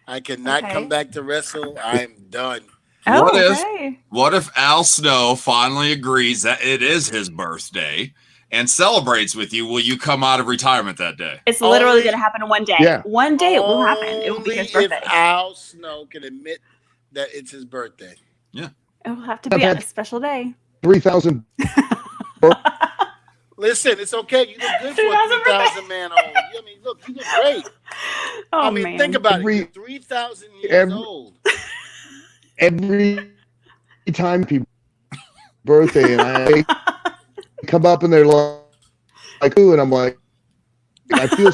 A: I cannot
B: Okay.
A: come back to wrestle. I'm done.
B: Oh,
C: What if-
B: okay.
C: What if Al Snow finally agrees that it is his birthday and celebrates with you? Will you come out of retirement that day?
B: It's literally
A: Only-
B: going to happen in one day.
E: Yeah.
B: One day it will happen. It will be
A: Only
B: his birthday.
A: if Al Snow can admit that it's his birthday.
B: It will have to be
E: I've
B: on
E: had-
B: a special day.
E: 3,000.
A: Listen, it's okay. You look good for a
B: 3,000
A: 3,000 man old. I mean, look, you look great.
B: Oh,
A: I mean,
B: man.
A: think about
E: Every-
A: it. You're 3,000 years
E: every-
A: old.
E: Every time people birthday, and I come up and they're like, ooh, and I'm like, I feel.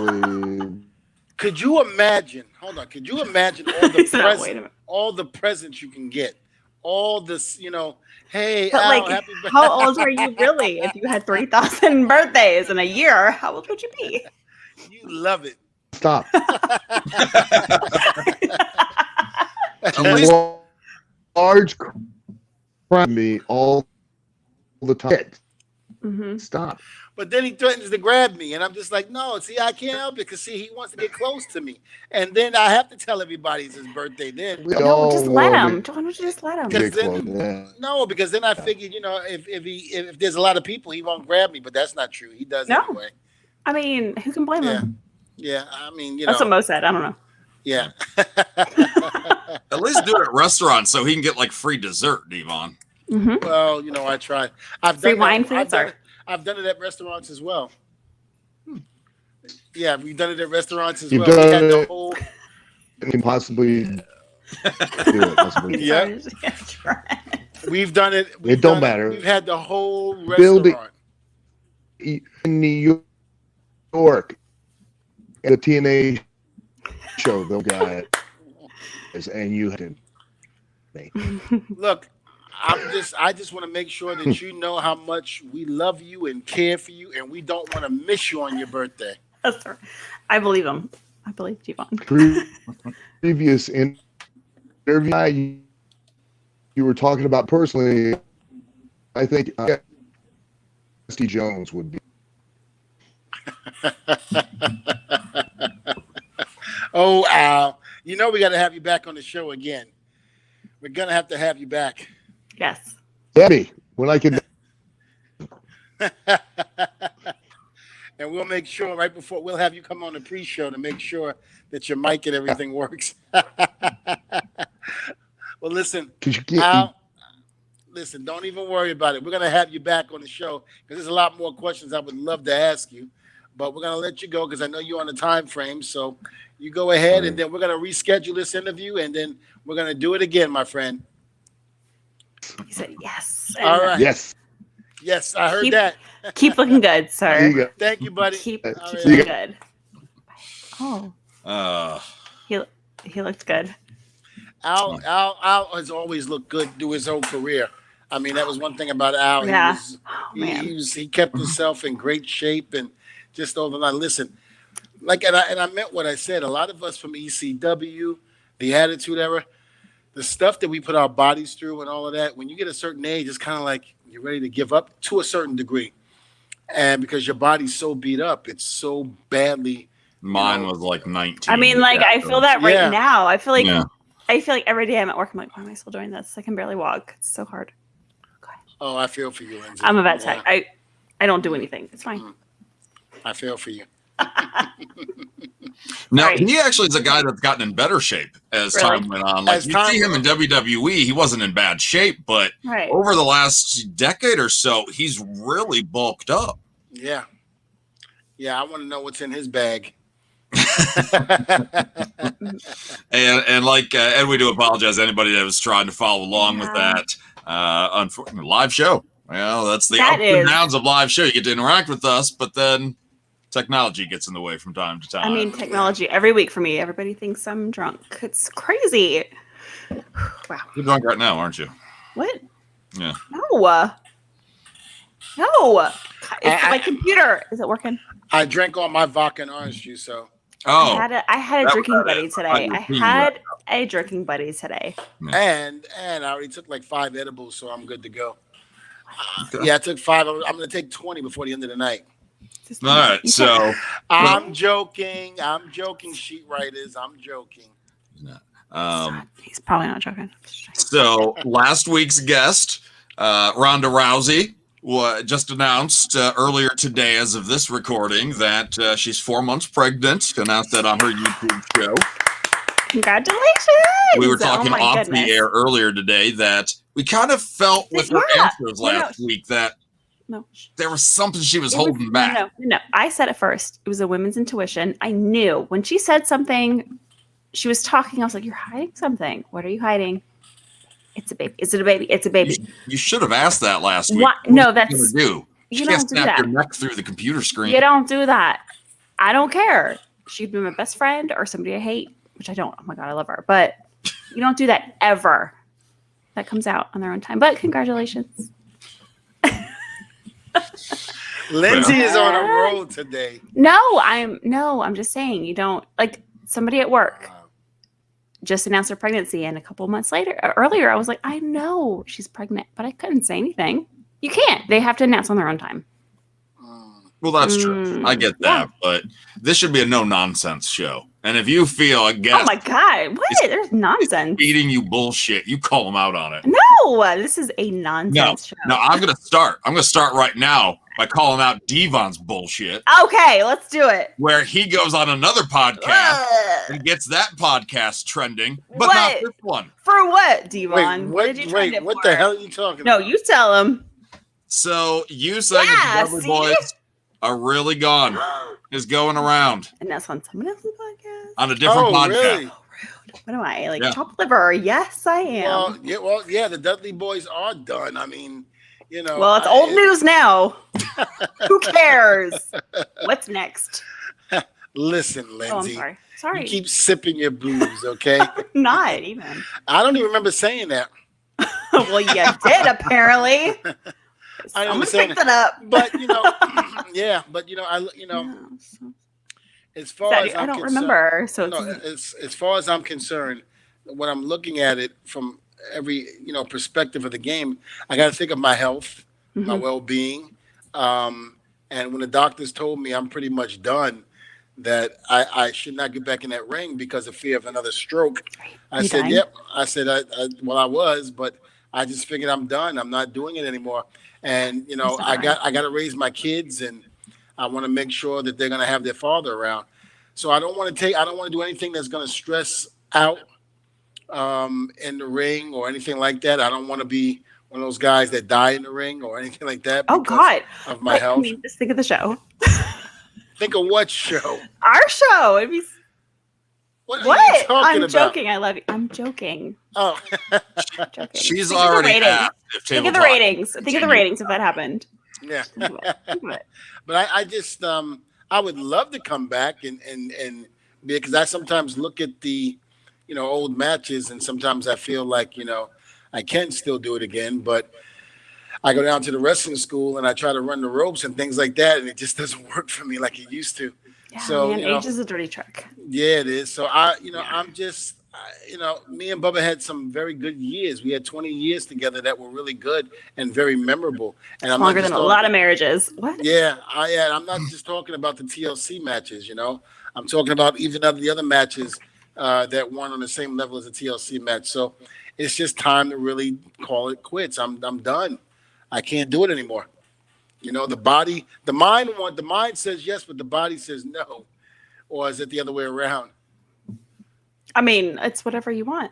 A: Could you imagine? Hold on. Could you imagine all the
B: He said, "Oh, wait a minute."
A: all the presents you can get? All this, hey,
B: But,
A: Al,
B: like,
A: happy birthday.
B: How old were you really? If you had 3,000 birthdays in a year, how old would you be?
A: You love it.
E: Stop.
C: At
E: A
C: least
E: large crowd me all the time.
B: Mm-hmm.
E: Stop.
A: But then he threatens to grab me, and I'm just like, no, see, I can't help it because, see, he wants to get close to me. And then I have to tell everybody it's his birthday then.
E: We
B: No,
E: all
B: just let
E: want
B: him. Why don't you just let him?
E: to get
A: Because
E: close.
A: then-
E: Yeah.
A: No, because then I figured, if there's a lot of people, he won't grab me. But that's not true. He does
B: No.
A: anyway.
B: I mean, who can blame
A: Yeah.
B: him?
A: Yeah, I mean,
B: That's what Mo said. I don't know.
A: yeah.
C: at least do it at restaurants so he can get like free dessert, Devon.
B: Mm-hmm.
A: Well, I tried.
B: Free wine, free dessert.
A: I've done it at restaurants as well. Yeah, we've done it at restaurants as
E: You've
A: well. We
E: done
A: had the
E: it-
A: whole.
E: And can possibly do it. Possibly.
A: Yeah. We've done it.
E: It don't matter.
A: We've had the whole
E: Building-
A: restaurant.
E: In New York, the TNA show, the guy, and you didn't.
A: Look, I just want to make sure that you know how much we love you and care for you, and we don't want to miss you on your birthday.
B: I believe him. I believe Devon.
E: Previous interview you were talking about personally, I think Steve Jones would be.
A: Oh, Al, you know we got to have you back on the show again. We're gonna have to have you back.
B: Yes.
E: Debbie, when I can.
A: And we'll make sure right before we'll have you come on the pre-show to make sure that your mic and everything works. Well, listen, Al, listen, don't even worry about it. We're going to have you back on the show because there's a lot more questions I would love to ask you. But we're going to let you go because I know you're on a time frame. So you go ahead, and then we're going to reschedule this interview, and then we're going to do it again, my friend.
B: He said yes.
A: All right.
E: Yes.
A: Yes, I heard that.
B: Keep looking good, sir.
A: Thank you, buddy.
B: Keep
A: All right.
B: looking good. Oh. He looked good.
A: Al has always looked good through his whole career. I mean, that was one thing about Al.
B: Yeah.
A: He kept himself in great shape and just overnight. Listen, and I meant what I said. A lot of us from ECW, the Attitude Era, the stuff that we put our bodies through and all of that, when you get a certain age, it's kind of like you're ready to give up to a certain degree. And because your body's so beat up, it's so badly.
C: Mine was like 19.
B: I mean, like, I feel that right now. I feel like every day I'm at work, I'm like, why am I still doing this? I can barely walk. It's so hard.
A: Oh, I feel for you, Lindsay.
B: I'm a vet tech. I don't do anything. It's fine.
A: I feel for you.
C: Now,
B: Right.
C: he actually is a guy that's gotten in better shape as time went on. Like, you see him in WWE, he wasn't in bad shape, but over the last decade or so, he's really bulked up.
A: Yeah. Yeah, I want to know what's in his bag.
C: and we do apologize to anybody that was trying to follow along with that. Unfortunately, live show. Well, that's the ups and downs of live show. You get to interact with us, but then technology gets in the way from time to time.
B: I mean, technology every week for me. Everybody thinks I'm drunk. It's crazy. Wow.
C: You're drunk right now, aren't you?
B: What?
C: Yeah.
B: No. It's my computer. Is it working?
A: I drank all my vodka and orange juice, so.
B: Oh. I had a drinking buddy today. I had a drinking buddy today.
A: And I already took like 5 edibles, so I'm good to go. Yeah, I took 5. I'm going to take 20 before the end of the night.
C: All right, so
A: I'm joking, sheet writers. I'm joking.
B: He's probably not joking.
C: So last week's guest, Ronda Rousey, just announced earlier today, as of this recording, that she's 4 months pregnant. Announced that on her YouTube show.
B: Congratulations!
C: We were talking off the air earlier today that we kind of felt with her answers last week that there was something she was holding back.
B: No. I said it first. It was a women's intuition. I knew when she said something, she was talking. I was like, "You're hiding something. What are you hiding?" It's a baby. Is it a baby? It's a baby.
C: You should have asked that last week.
B: What? No, that's
C: do.
B: You
C: can't
B: don't do
C: snap
B: that.
C: your neck through the computer screen.
B: You don't do that. I don't care. She'd be my best friend or somebody I hate, which I don't. Oh my god, I love her. But you don't do that ever. That comes out on their own time. But congratulations.
A: Lindsay is on a roll today.
B: No, I'm just saying you don't, like, somebody at work just announced her pregnancy, and a couple months earlier, I was like, I know she's pregnant, but I couldn't say anything. You can't. They have to announce on their own time.
C: Well, that's true. I get that, but this should be a no-nonsense show. And if you feel a guest,
B: oh my god, what? There's nonsense.
C: Feeding you bullshit, you call them out on it.
B: No, this is a nonsense show.
C: No, I'm gonna start. I'm gonna start right now by calling out Devon's bullshit.
B: Okay, let's do it.
C: Where he goes on another podcast and gets that podcast trending, but not this one.
B: For what, Devon?
A: What the hell are you talking about?
B: No, you tell him.
C: So you saying that the Dudley Boys are really gone is going around.
B: And that's on someone else's podcast?
C: On a different podcast.
A: Really?
B: Oh, rude. What am I, like chopped liver? Yes, I am.
A: Well, the Dudley Boys are done. I mean, you know.
B: Well, it's old news now. Who cares? What's next?
A: Listen,
B: Oh, I'm
A: Lindsay.
B: sorry.
A: You
B: Sorry.
A: keep sipping your booze, okay?
B: Not even.
A: I don't even remember saying that.
B: Well, you did apparently.
A: I didn't
B: Someone
A: understand
B: picked it up.
A: But yeah, but
B: Yeah, so-
A: as far
B: Sadly,
A: as
B: I
A: I'm
B: don't
A: concerned,
B: remember. So
A: no, as far as I'm concerned, when I'm looking at it from every perspective of the game, I got to think of my health, my
B: Mhm.
A: well-being, and when the doctors told me I'm pretty much done, that I should not get back in that ring because of fear of another stroke, I
B: You
A: said,
B: dying?
A: "Yep." I said, I was, but I just figured I'm done. I'm not doing it anymore, and
B: I'm so
A: I
B: sorry.
A: got to raise my kids, and I want to make sure that they're going to have their father around. So I don't want to do anything that's going to stress out in the ring or anything like that. I don't want to be one of those guys that die in the ring or anything like that
B: Oh
A: because
B: God!
A: of my
B: But, I
A: health.
B: mean, just think of the show.
A: Think of what show?
B: Our show. It'd be
A: What are you
B: what?
A: talking
B: I'm
A: about?
B: joking. I love you. I'm joking.
A: Oh,
B: Joking.
C: She's
B: Think of the
C: already
B: ratings.
C: asked if
B: Think
C: Table
B: of the
C: Talk
B: ratings. Think of the
C: continue.
B: ratings if that happened.
A: yeah.
B: Think of it. Think of it.
A: But I just I would love to come back and because I sometimes look at the old matches and sometimes I feel like I can still do it again, but I go down to the wrestling school and I try to run the ropes and things like that, and it just doesn't work for me like it used to.
B: Yeah,
A: So
B: man, age is a dirty trick.
A: yeah, it is. So I'm just me and Bubba had some very good years. We had 20 years together that were really good and very memorable. And I'm not
B: Longer
A: just
B: than a
A: talking-
B: lot of marriages. What?
A: Yeah, I'm not just talking about the TLC matches. I'm talking about even the other matches that weren't on the same level as a TLC match. So it's just time to really call it quits. I'm done. I can't do it anymore. The mind says yes, but the body says no. Or is it the other way around?
B: I mean, it's whatever you want.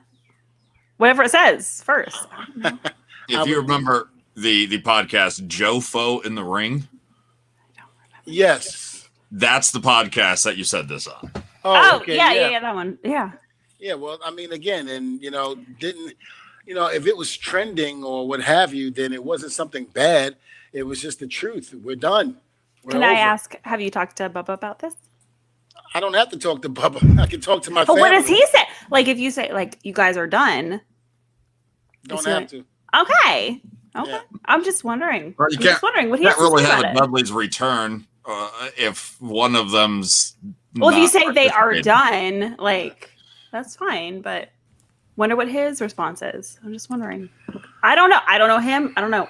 B: Whatever it says first. I don't know.
C: If you remember the podcast Jofo in the Ring,
A: Yes.
C: that's the podcast that you said this on.
B: Oh,
A: okay,
B: yeah, that one. Yeah.
A: Yeah, well, I mean, again, and didn't if it was trending or what have you, then it wasn't something bad. It was just the truth. We're done. We're
B: Can I
A: over.
B: ask, have you talked to Bubba about this?
A: I don't have to talk to Bubba. I can talk to my
B: But
A: family.
B: what does he say? Like, if you say, like, you guys are done.
A: Don't
B: is he
A: have
B: like-
A: to.
B: Okay.
A: Yeah.
B: I'm just wondering.
C: Well, you
B: I'm just wondering what he
C: Can't
B: has to
C: really
B: say
C: have
B: about
C: a
B: it.
C: Dudley's return if one of them's.
B: Well, if you
C: not
B: say they are
C: participating.
B: done, like, that's fine. But wonder what his response is. I'm just wondering. I don't know. I don't know him. I don't know.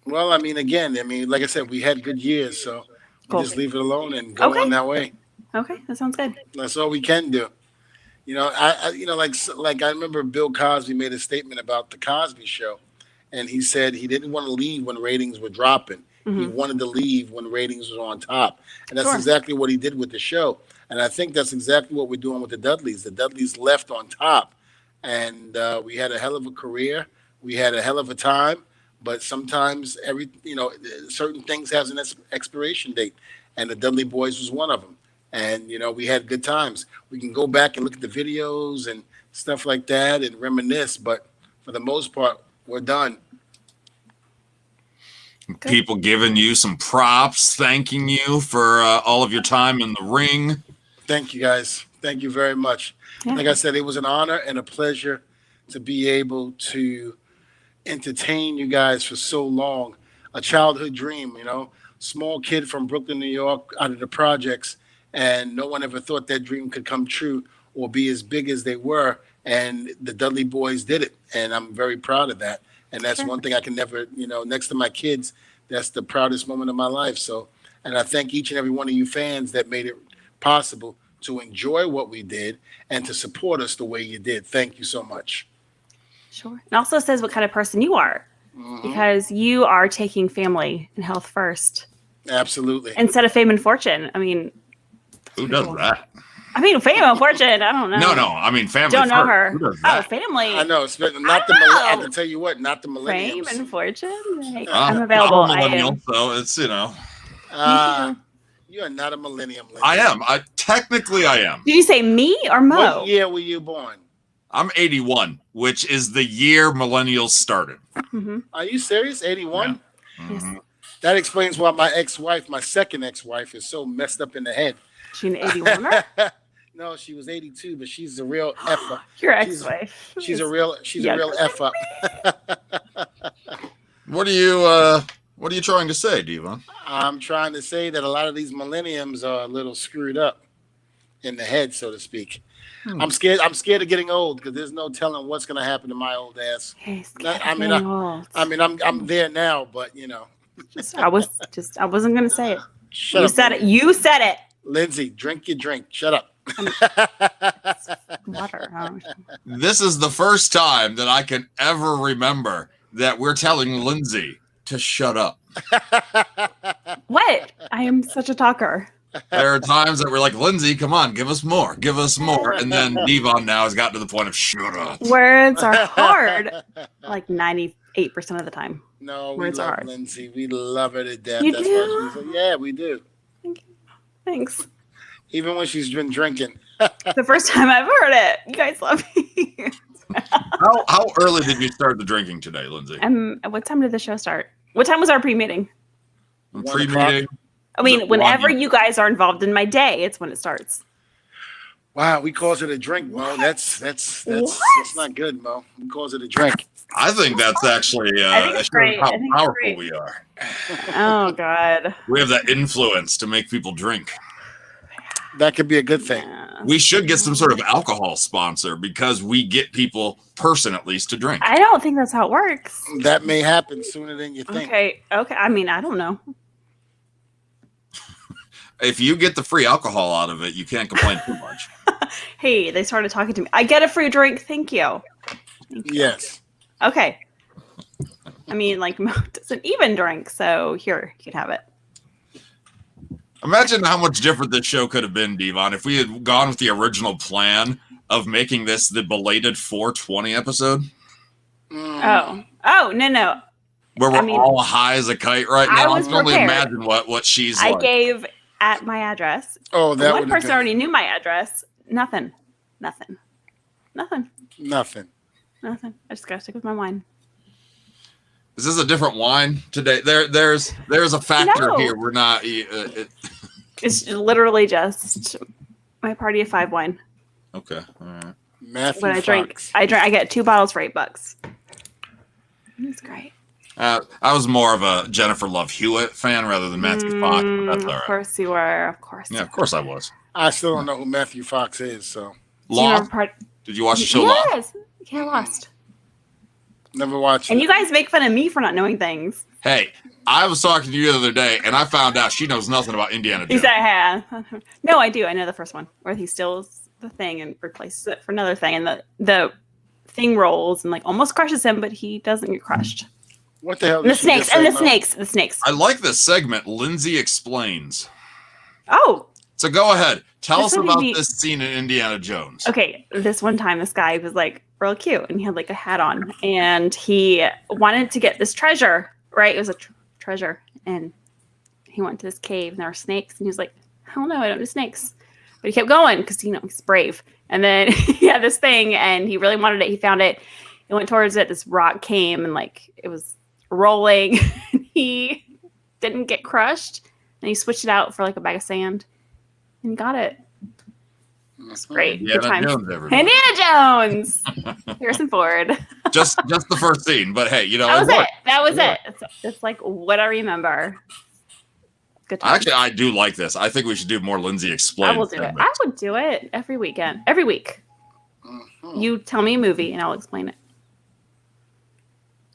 A: Well, I mean, again, like I said, we had good years, so we
B: Cool.
A: just leave it alone and go
B: Okay.
A: on that way.
B: Okay, that sounds good.
A: That's all we can do. Like I remember Bill Cosby made a statement about the Cosby Show, and he said he didn't want to leave when ratings were dropping. He
B: Mhm.
A: wanted to leave when ratings were on top, and that's
B: Sure.
A: exactly what he did with the show. And I think that's exactly what we're doing with the Dudleys. The Dudleys left on top, and we had a hell of a career. We had a hell of a time, but sometimes certain things has an expiration date, and the Dudley Boys was one of them. And we had good times. We can go back and look at the videos and stuff like that and reminisce, but for the most part, we're done.
C: People giving you some props, thanking you for all of your time in the ring.
A: Thank you, guys. Thank you very much.
B: Yeah.
A: Like I said, it was an honor and a pleasure to be able to entertain you guys for so long. A childhood dream, small kid from Brooklyn, New York, out of the projects, and no one ever thought that dream could come true or be as big as they were. And the Dudley Boys did it, and I'm very proud of that. And that's
B: Sure.
A: one thing I can never, next to my kids, that's the proudest moment of my life. So, and I thank each and every one of you fans that made it possible to enjoy what we did and to support us the way you did. Thank you so much.
B: Sure. It also says what kind of person you are,
A: Mhm.
B: because you are taking family and health first
A: Absolutely.
B: instead of fame and fortune. I mean,
C: Who does that?
B: fame and fortune. I don't know.
C: No. I mean, family.
B: Don't know
C: first.
B: her.
C: Who does
B: Oh,
C: that?
B: family.
A: I know. It's not the
B: I
A: I
B: know.
A: can tell you what, not the
B: Fame
A: millennials.
B: and fortune. Like,
C: I'm
B: I'm available.
C: a
B: I
C: millennial,
B: am.
C: so it's
A: You are not a millennium. Lindsay.
C: I am. Technically I am.
B: Did you say me or Mo?
A: What year were you born?
C: I'm 81, which is the year millennials started.
B: Mhm.
A: Are you serious? 81?
B: Yes.
C: Mhm.
A: That explains why my second ex-wife, is so messed up in the head.
B: She an 81er?
A: No, she was 82, but she's a real effer.
B: Your
A: She's-
B: ex-wife.
A: She's a real
B: younger
A: F up.
C: What are you trying to say, Devon?
A: I'm trying to say that a lot of these millenniums are a little screwed up in the head, so to speak. I'm scared of getting old because there's no telling what's going to happen to my old ass.
B: Hey,
A: I'm there now, but
B: I wasn't gonna say it.
A: shut
B: You
A: up.
B: said it. You said it.
A: Lindsay, drink your drink. Shut up.
B: Water. Oh.
C: This is the first time that I can ever remember that we're telling Lindsay to shut up.
B: What? I am such a talker.
C: There are times that we're like, Lindsay, come on, give us more. And then Devon now has gotten to the point of shut up.
B: Words are hard. Like 98% of the time.
A: No, we
B: Words are
A: love
B: hard.
A: Lindsay. We love her to death.
B: You
A: That's
B: do?
A: why she's like, yeah, we do.
B: Thanks.
A: Even when she's been drinking.
B: It's the first time I've heard it. You guys love me.
C: How early did you start the drinking today, Lindsay?
B: What time did the show start? What time was our pre-meeting?
C: Pre-meeting?
B: I mean,
C: Was it
B: whenever
C: 1?
B: you guys are involved in my day, it's when it starts.
A: Wow, we calls it a drink, Mo. That's not good, Mo. We calls it a drink.
C: I think that's actually
B: I think it's
C: shows
B: great.
C: how
B: I think it's
C: powerful
B: great.
C: we are.
B: Oh God.
C: We have that influence to make people drink.
A: That could be a good thing.
B: Yeah.
C: We should get some sort of alcohol sponsor because we get people, person at least, to drink.
B: I don't think that's how it works.
A: That may happen sooner than you think.
B: Okay. I mean, I don't know.
C: If you get the free alcohol out of it, you can't complain too much.
B: Hey, they started talking to me. I get a free drink. Thank you.
A: Yes.
B: Okay. I mean, like, Mo doesn't even drink, so here, you can have it.
C: Imagine how much different this show could have been, Devon, if we had gone with the original plan of making this the belated 420 episode,
A: Mm.
B: Oh, no.
C: where we're
B: I mean,
C: all high as a kite right
B: I
C: now. I
B: was
C: can only
B: prepared.
C: imagine what she's
B: I
C: like.
B: gave at my address.
A: Oh, that
B: One
A: would
B: person already knew my address. Nothing.
A: nothing.
B: I just gotta stick with my wine.
C: Is this a different wine today? There's a factor
B: No.
C: here. We're not.
B: It's literally just my party of 5 wine.
C: Okay. All right.
A: Matthew
B: When I drink,
A: Fox.
B: I get 2 bottles for $8. It's great.
C: I was more of a Jennifer Love Hewitt fan rather than Matthew Fox, but that's all
B: Of
C: right.
B: course you were. Of course.
C: Yeah, of course I was.
A: I still don't know who Matthew Fox is, so
B: Do you remember
C: Lost? Did you watch the show
B: Yes.
C: Lost?
B: Yeah, Lost.
A: never watched
B: And
A: it.
B: you guys make fun of me for not knowing things.
C: Hey, I was talking to you the other day, and I found out she knows nothing about Indiana
B: He
C: Jones.
B: said, "Yeah." No, I do. I know the first one where he steals the thing and replaces it for another thing, and the thing rolls and like almost crushes him, but he doesn't get crushed.
A: What the hell?
B: And the
A: did she just
B: snakes, and
A: say,
B: the
A: Mo?
B: snakes, the snakes.
C: I like this segment, Lindsay Explains.
B: Oh,
C: So go ahead. Tell
B: This
C: us
B: would
C: about
B: be-
C: this scene in Indiana Jones.
B: okay. This one time, this guy was like real cute, and he had like a hat on, and he wanted to get this treasure. Right, it was a treasure, and he went to this cave, and there were snakes, and he was like, "Hell no, I don't do snakes." But he kept going because he's brave. And then he had this thing, and he really wanted it. He found it. He went towards it. This rock came, and like it was rolling. He didn't get crushed, and he switched it out for like a bag of sand, and he got it. It's great. Good
C: Indiana
B: times.
C: Jones, everybody.
B: Indiana Jones. Harrison Ford.
C: just the first scene, but hey,
B: That was
C: worked.
B: it. That was
C: It
B: it. It's like what I remember. Good times.
C: Actually, I do like this. I think we should do more Lindsay Explains.
B: I will do it.
C: segments.
B: I would do it every weekend. Every week.
A: Mhm.
B: You tell me a movie and I'll explain it.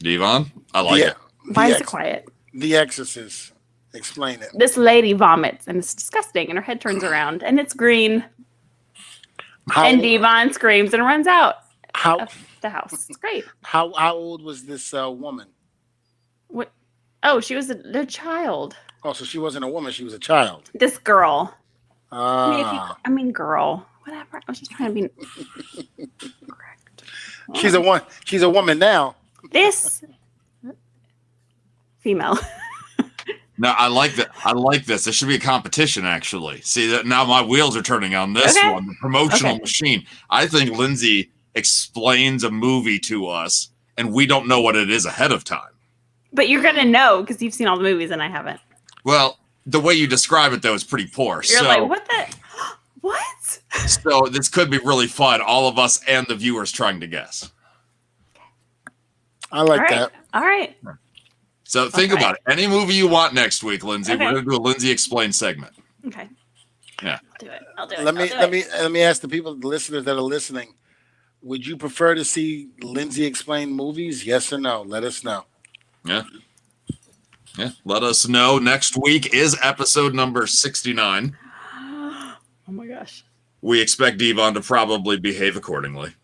C: Devon, I like it.
B: Why is it
A: Ex-
B: quiet?
A: The Exorcist. Explain it.
B: This lady vomits and it's disgusting and her head turns around and it's green
A: How,
B: and Devon screams and runs out
A: how
B: of the house. It's great.
A: how old was this woman?
B: What? Oh, she was a child.
A: Oh, so she wasn't a woman; she was a child.
B: This girl.
A: Ah,
B: Girl. Whatever. I was just trying to be correct.
A: she's a woman now.
B: This female.
C: No, I like that. I like this. There should be a competition, actually. See that now my wheels are turning on this
B: Okay.
C: one, the promotional
B: Okay.
C: machine. I think Lindsay explains a movie to us, and we don't know what it is ahead of time.
B: But you're gonna know because you've seen all the movies and I haven't.
C: Well, the way you describe it, though, is pretty poor.
B: You're
C: so
B: like, what the? What?
C: So this could be really fun. All of us and the viewers trying to guess.
A: I like
B: All right.
A: that.
B: All right.
C: So think
B: Okay.
C: about it. Any movie you want next week, Lindsay.
B: Okay.
C: We're going to do a Lindsay Explain segment.
B: Okay.
C: Yeah.
B: I'll do it. I'll do it.
A: Let me ask the people, the listeners that are listening. Would you prefer to see Lindsay explain movies? Yes or no? Let us know.
C: Yeah. Let us know. Next week is episode number 69.
B: Oh my gosh.
C: We expect Devon to probably behave accordingly.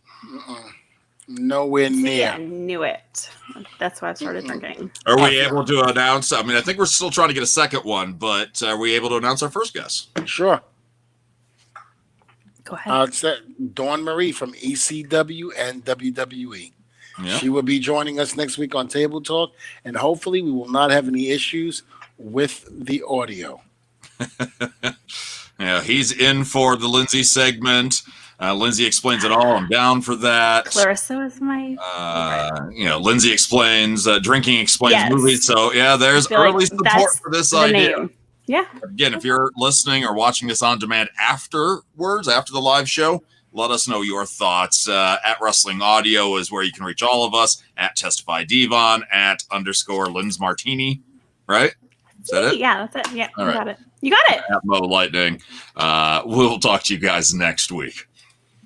A: Nowhere
B: See, I
A: near.
B: knew it. That's why I started drinking.
C: Are we able to announce? I mean, I think we're still trying to get a second one, but are we able to announce our first guest?
A: Sure.
B: Go ahead.
A: It's Dawn Marie from ECW and WWE.
C: Yeah.
A: She will be joining us next week on Table Talk, and hopefully we will not have any issues with the audio.
C: Yeah, he's in for the Lindsay segment. Lindsay explains it all. I'm down for that.
B: Clarissa is my
C: Lindsay explains, drinking explains
B: Yes.
C: movies. So yeah, there's
B: feel like
C: early support
B: that's
C: for this
B: the
C: idea.
B: name. Yeah.
C: Again, if you're listening or watching this on demand afterwards, after the live show, let us know your thoughts. At Wrestling Audio is where you can reach all of us. At Testify Devon, at _ Linz Martini. Right? Is that it?
B: Yeah, that's it. Yeah,
C: All
B: you
C: right.
B: got it. You got it.
C: At Mo Lightning. We'll talk to you guys next week.